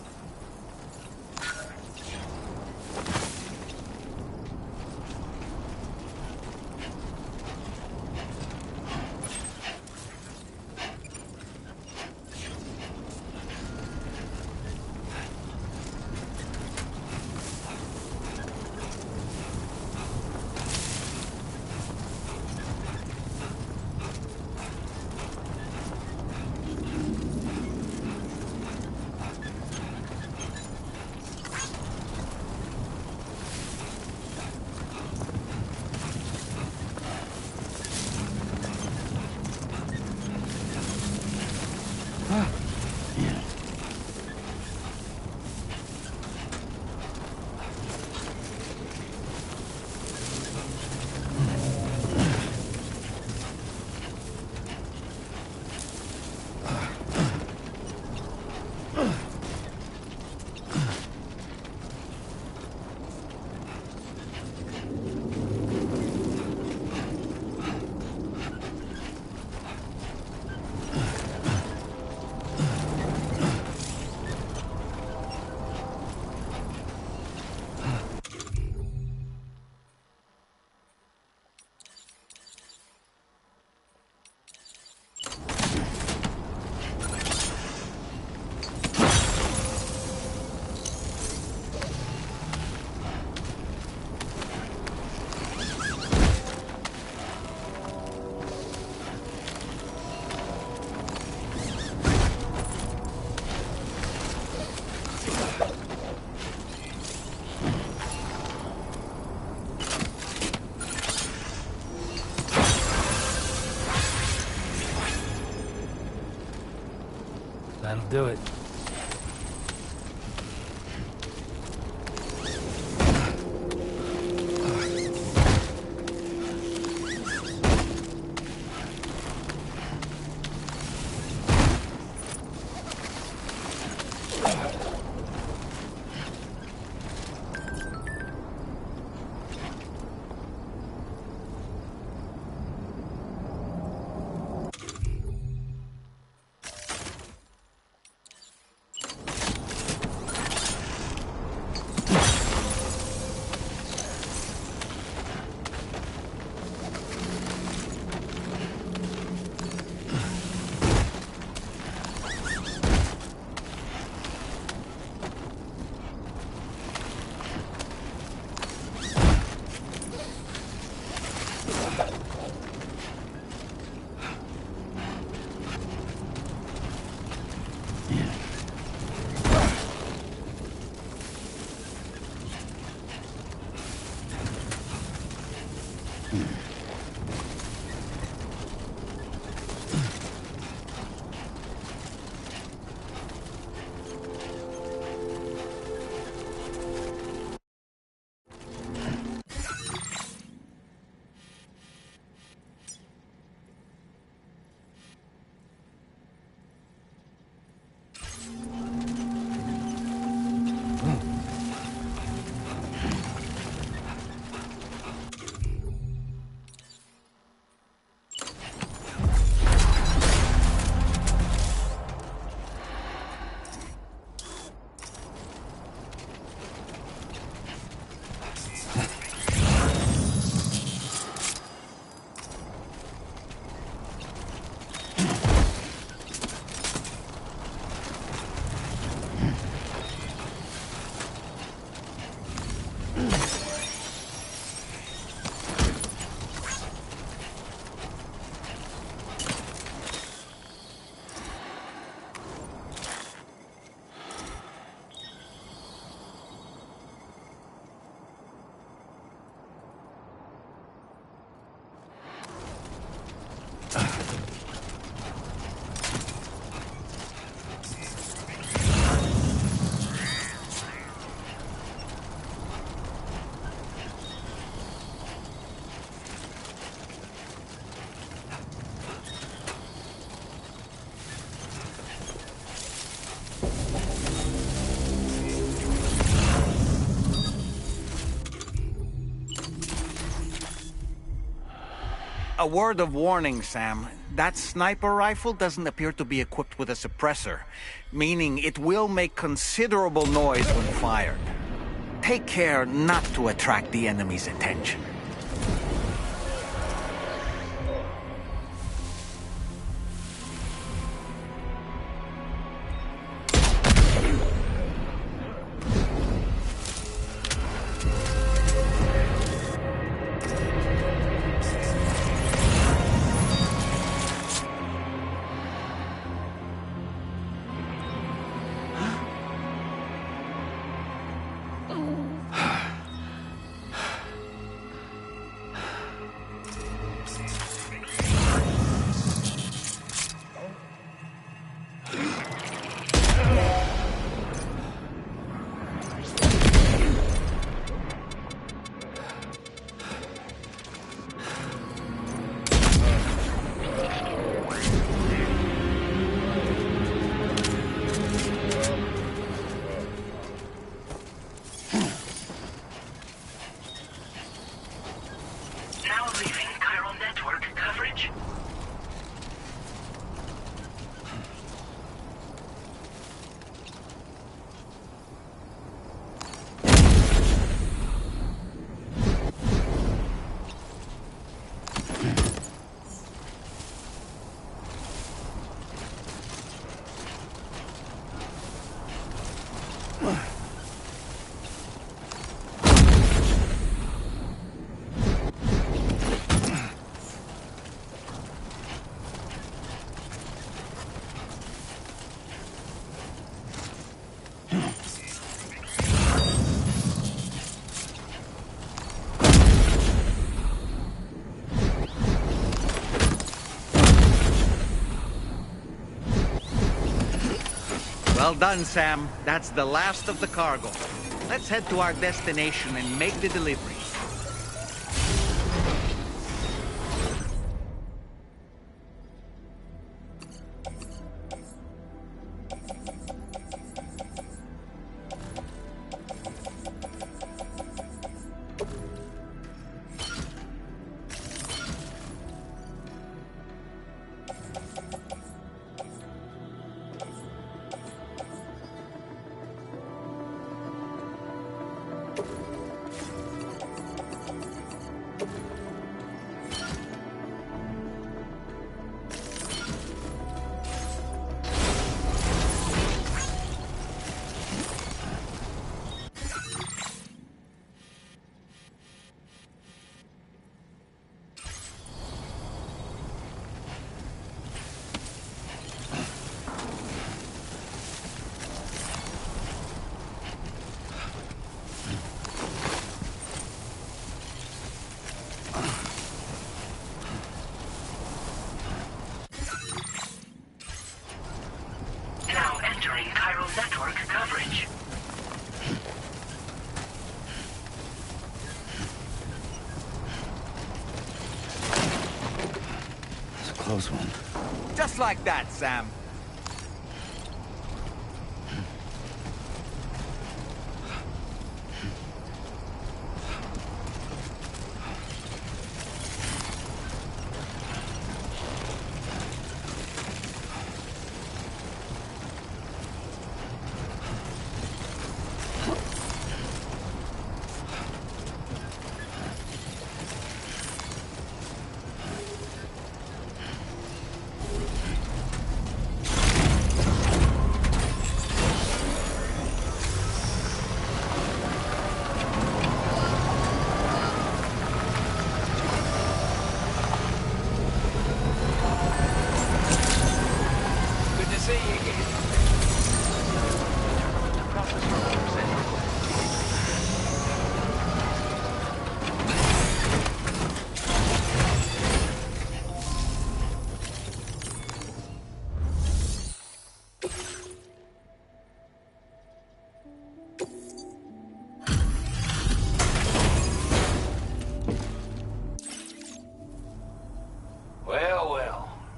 That'll do it. A word of warning, Sam. That sniper rifle doesn't appear to be equipped with a suppressor, meaning it will make considerable noise when fired. Take care not to attract the enemy's attention. Well done, Sam. That's the last of the cargo. Let's head to our destination and make the delivery. Network coverage. That's a close one. Just like that, Sam.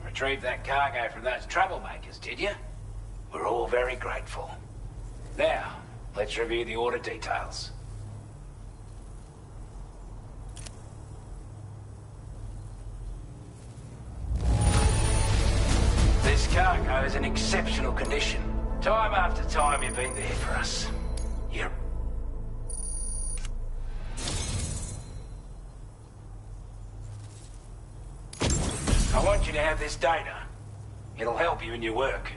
Retrieved that cargo from those troublemakers, did you? We're all very grateful. Now, let's review the order details. cargo is in exceptional condition. Time after time you've been there for us. You're... I want you to have this data. It'll help you in your work.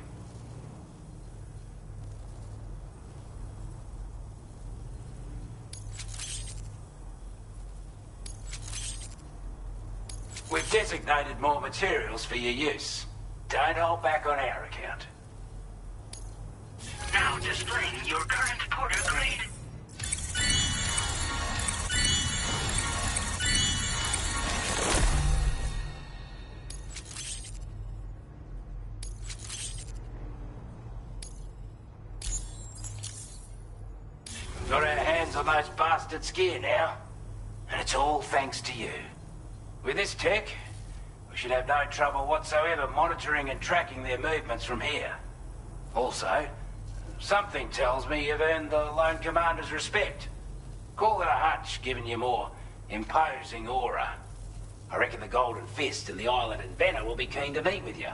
We've designated more materials for your use. Don't hold back on our account. Now displaying your current Porter grade. Got our hands on those bastards' gear now. And it's all thanks to you. With this tech, we should have no trouble whatsoever monitoring and tracking their movements from here. Also, something tells me you've earned the Lone Commander's respect. Call it a hunch, giving you more imposing aura. I reckon the Golden Fist and the Island Inventor will be keen to meet with you.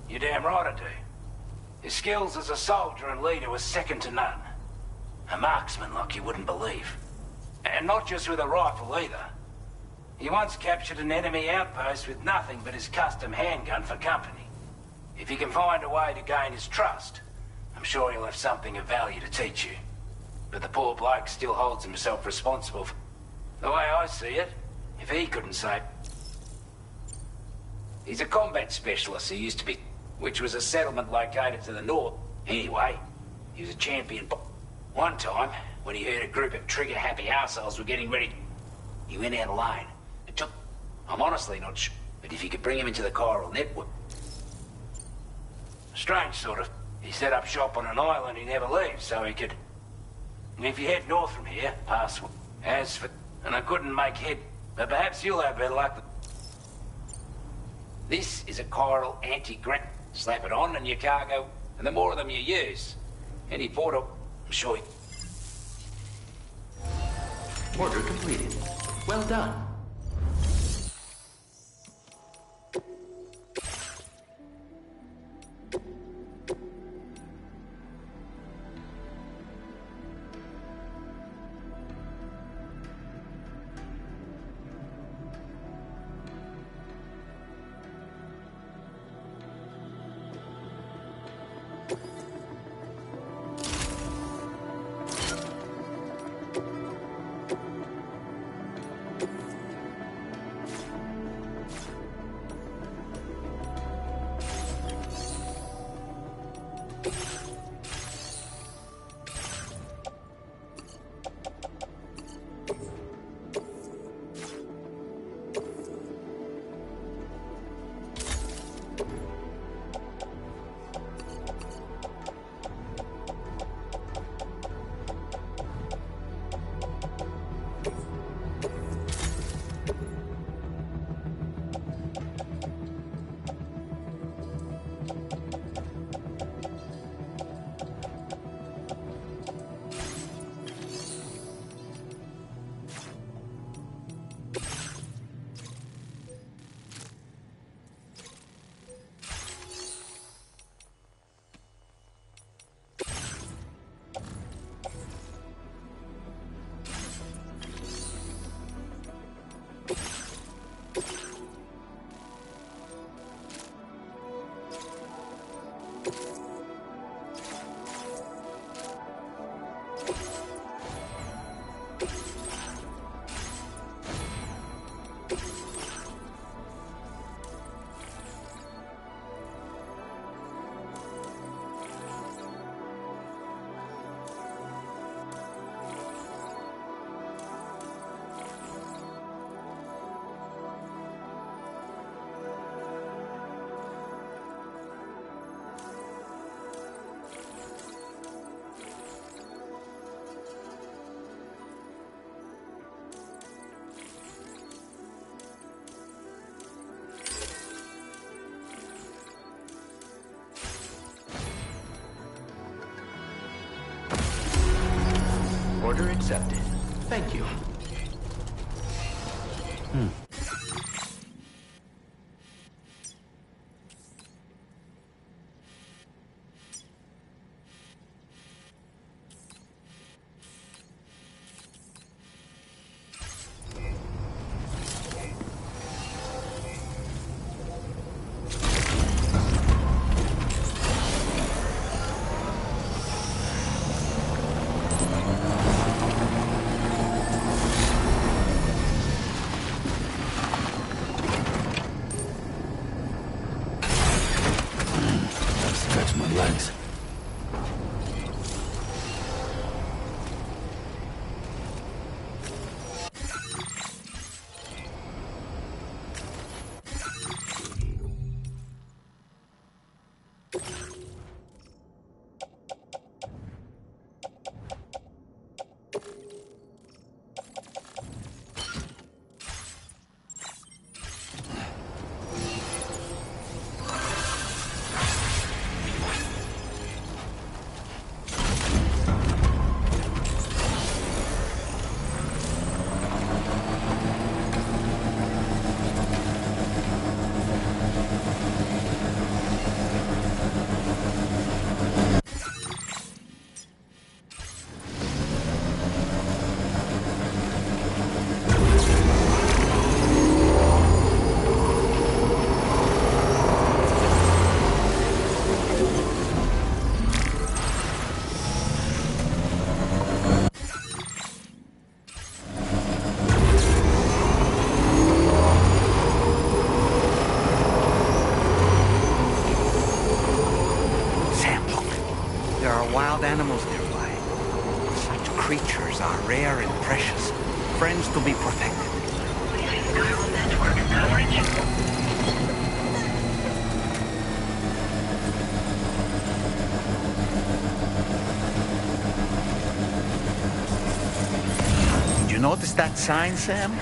You're damn right I do. His skills as a soldier and leader were second to none. A marksman like you wouldn't believe. And not just with a rifle either. He once captured an enemy outpost with nothing but his custom handgun for company. If you can find a way to gain his trust, I'm sure he'll have something of value to teach you. But the poor bloke still holds himself responsible for... The way I see it, if he couldn't say... He's a combat specialist, he used to be... Which was a settlement located to the north. Anyway, he was a champion. One time, when he heard a group of trigger-happy arseholes were getting ready, he went out alone. It took... I'm honestly not sure, but if you could bring him into the chiral network... Strange, sort of. He set up shop on an island he never leaves, so he could... If you head north from here, past... As for... And I couldn't make head... But perhaps you'll have better luck. This is a chiral anti-gravity. Slap it on and your cargo, and the more of them you use, any portal, I'm sure you... Order completed. Well done. Order accepted. Thank you. friends to be protected. Leaving chiral network coverage. Did you notice that sign, Sam? I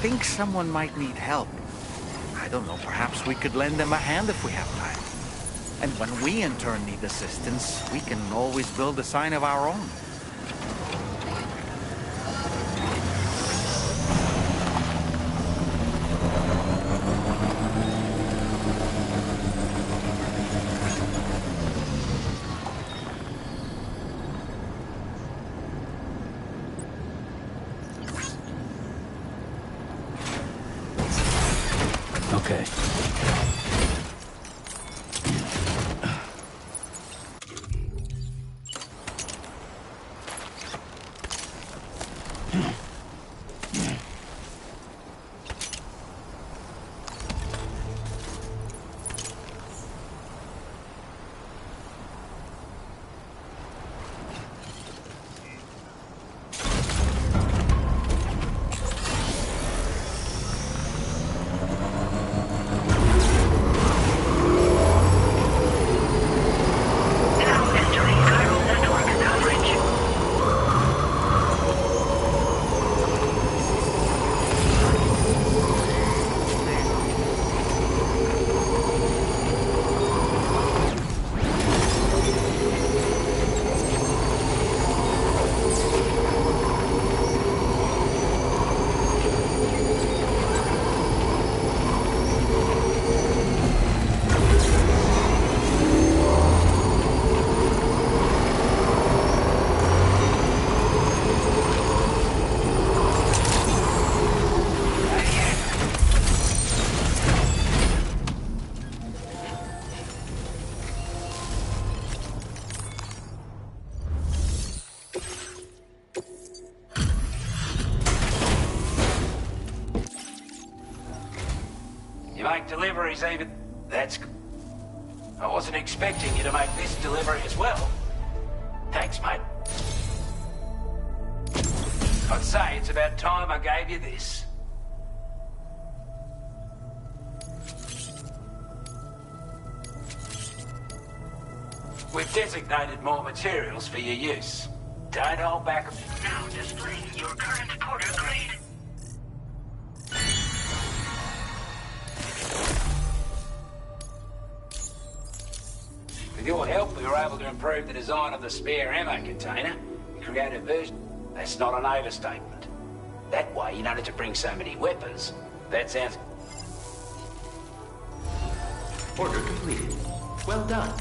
think someone might need help. I don't know, perhaps we could lend them a hand if we have time. And when we in turn need assistance, we can always build a sign of our own. Okay. You make deliveries even... That's... I wasn't expecting you to make this delivery as well. Thanks, mate. I'd say it's about time I gave you this. We've designated more materials for your use. Don't hold back. Now displaying your current Porter grade. With your help, we were able to improve the design of the spare ammo container and create a version. That's not an overstatement. That way, you don't have to bring so many weapons. That sounds... Order completed. Well done.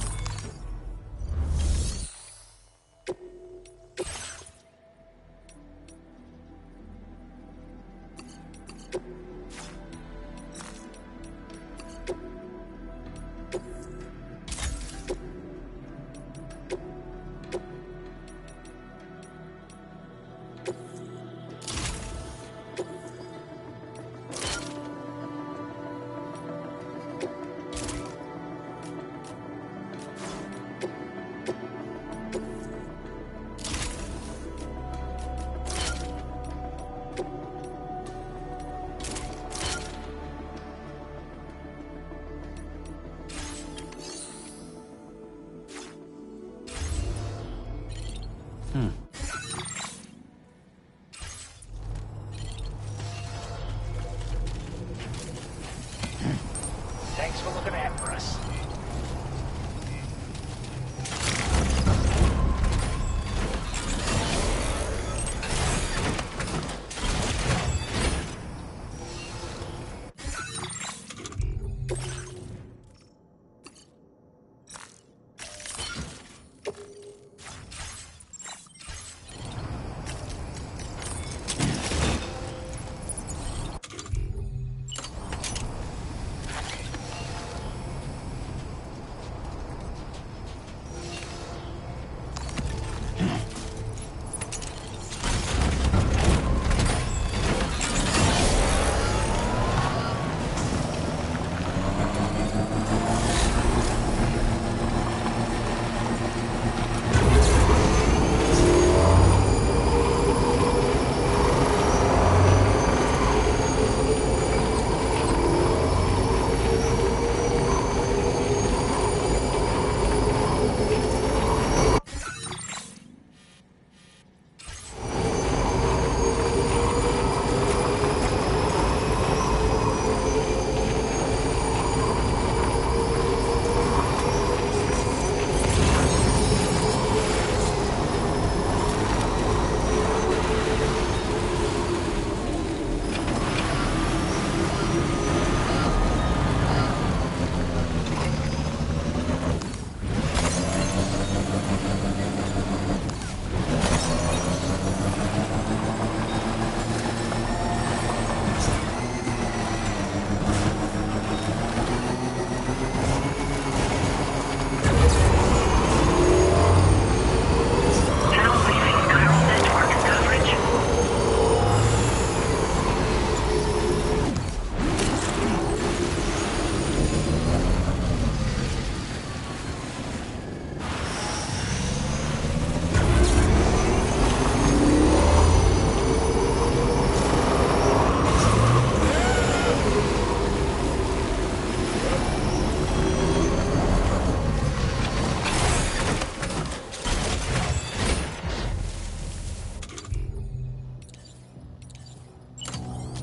Thanks for looking after us.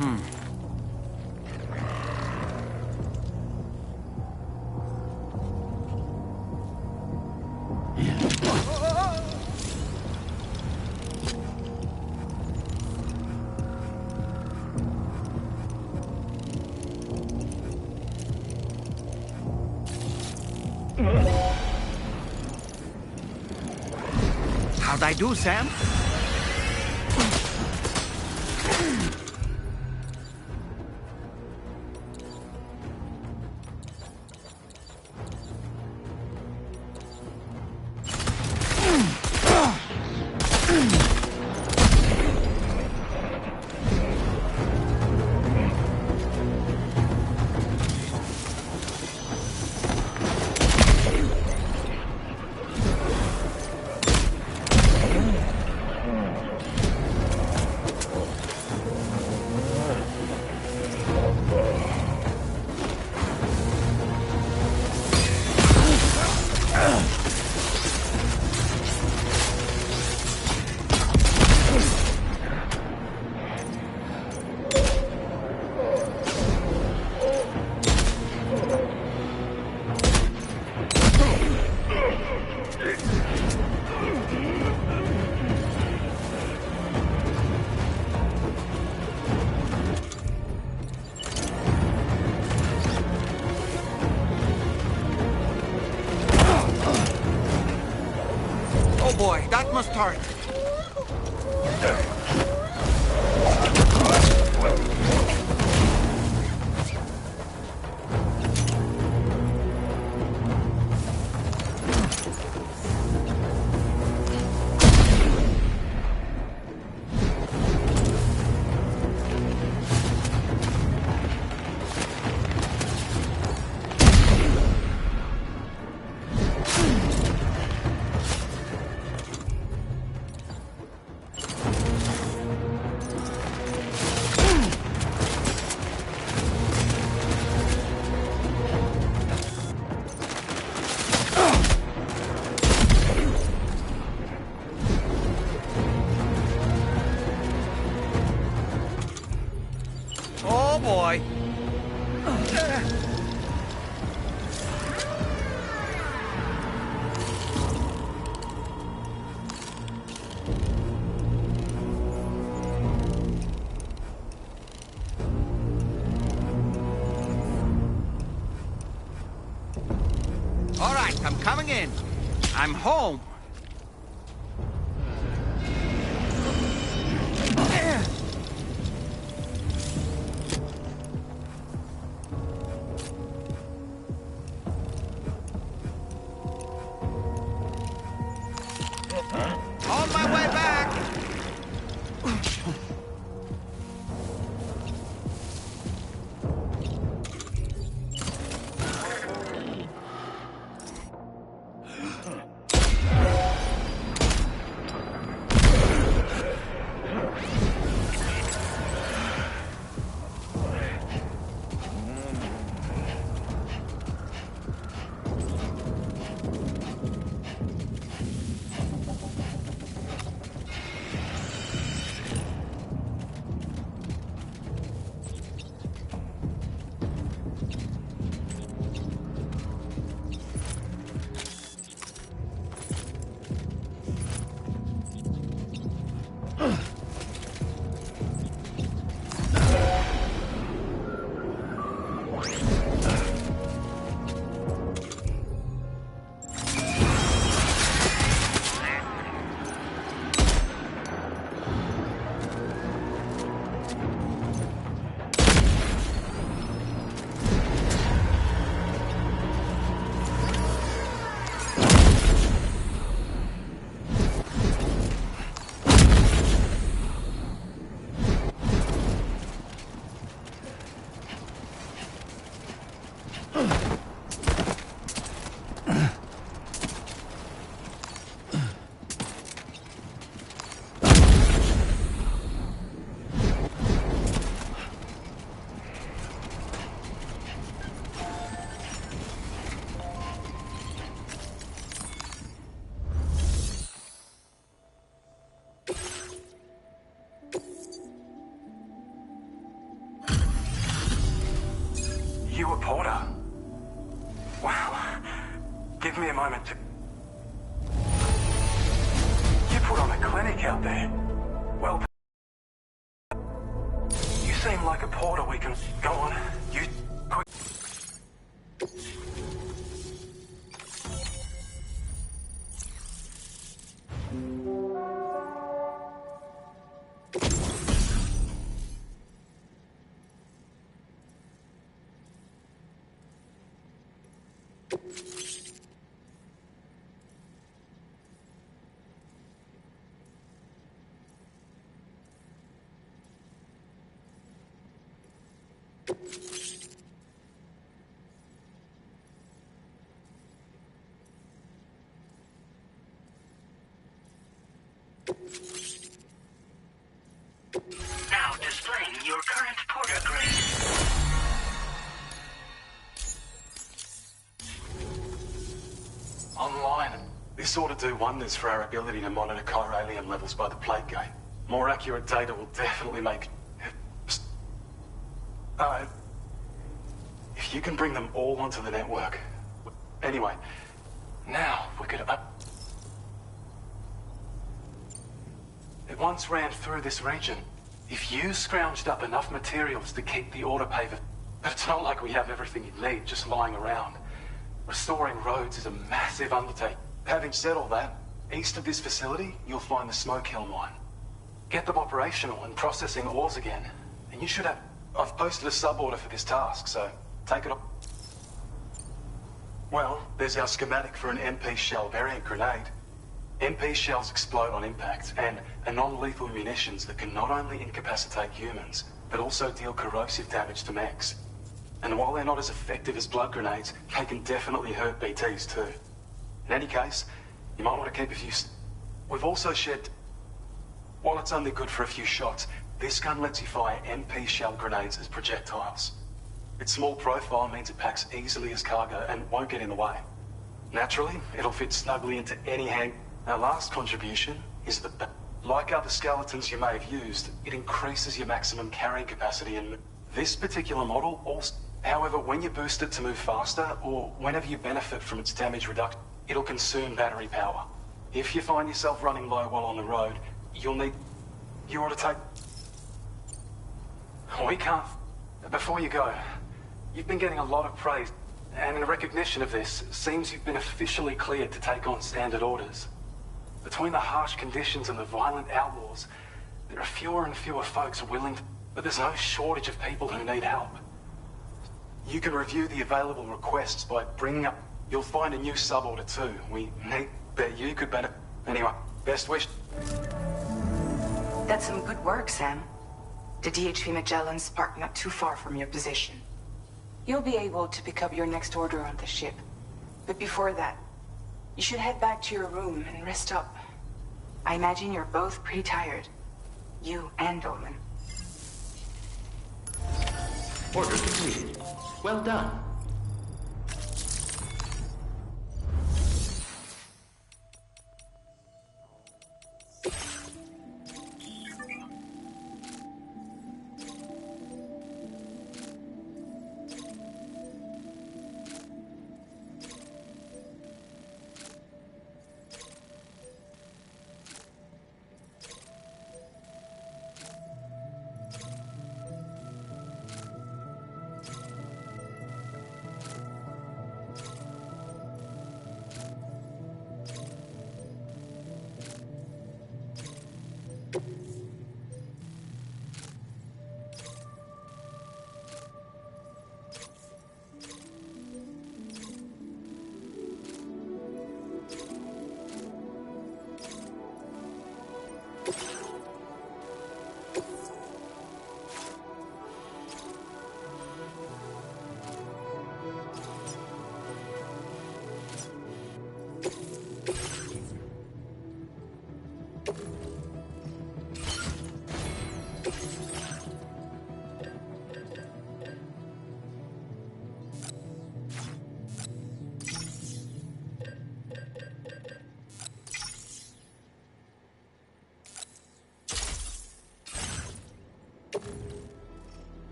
How'd I do, Sam? Oh boy, that must hurt. Oh boy. All right, I'm coming in. I'm home. On my way back! reporter? Wow. Give me a moment to... You put on a clinic out there. Well... You seem like a porter we can... Go on. You... Quick. Now displaying your current porter grade. Online. This ought to do wonders for our ability to monitor chiralium levels by the plague gate. More accurate data will definitely make... if you can bring them all onto the network... Anyway, now we could... It once ran through this region. If you scrounged up enough materials to keep the order paver... But it's not like we have everything you need just lying around. Restoring roads is a massive undertaking. Having said all that, east of this facility, you'll find the Smoke Hill mine. Get them operational and processing ores again, and you should have... I've posted a sub-order for this task, so take it up. Well, there's our schematic for an MP shell variant grenade. MP shells explode on impact, and are non-lethal munitions that can not only incapacitate humans, but also deal corrosive damage to mechs. And while they're not as effective as blood grenades, they can definitely hurt BTs too. In any case, you might want to keep a few... We've also shared... While it's only good for a few shots, this gun lets you fire MP shell grenades as projectiles. Its small profile means it packs easily as cargo and won't get in the way. Naturally, it'll fit snugly into any hand... Our last contribution is that, like other skeletons you may have used, it increases your maximum carrying capacity, and this particular model also... However, when you boost it to move faster, or whenever you benefit from its damage reduction, it'll consume battery power. If you find yourself running low while on the road, you'll need... You ought to take... We can't... Before you go, you've been getting a lot of praise, and in recognition of this, it seems you've been officially cleared to take on standard orders. Between the harsh conditions and the violent outlaws, there are fewer and fewer folks willing to... But there's no shortage of people who need help. You can review the available requests by bringing up... You'll find a new sub-order too. We need... that you could benefit... Anyway, best wish... That's some good work, Sam. The DHP Magellan's parked not too far from your position. You'll be able to pick up your next order on the ship. But before that, you should head back to your room and rest up. I imagine you're both pretty tired. You and Dolman. Order completed. Well done.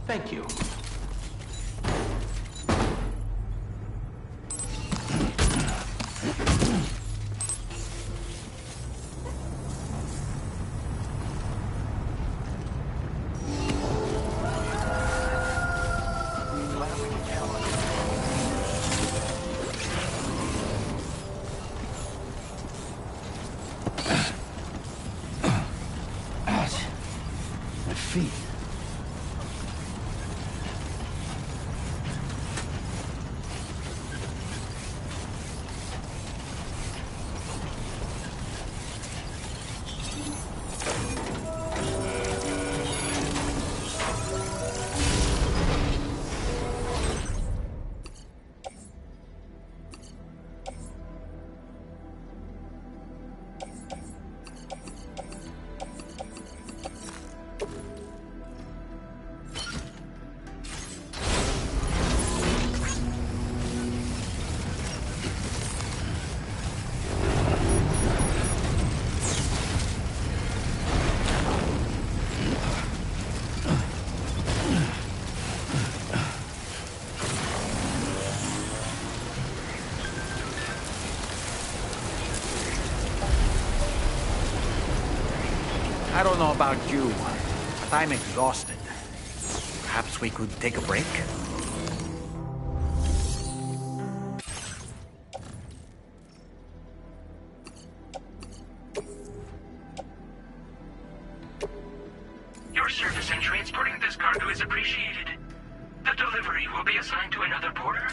Thank you. I don't know about you, but I'm exhausted. Perhaps we could take a break? Your service in transporting this cargo is appreciated. The delivery will be assigned to another porter.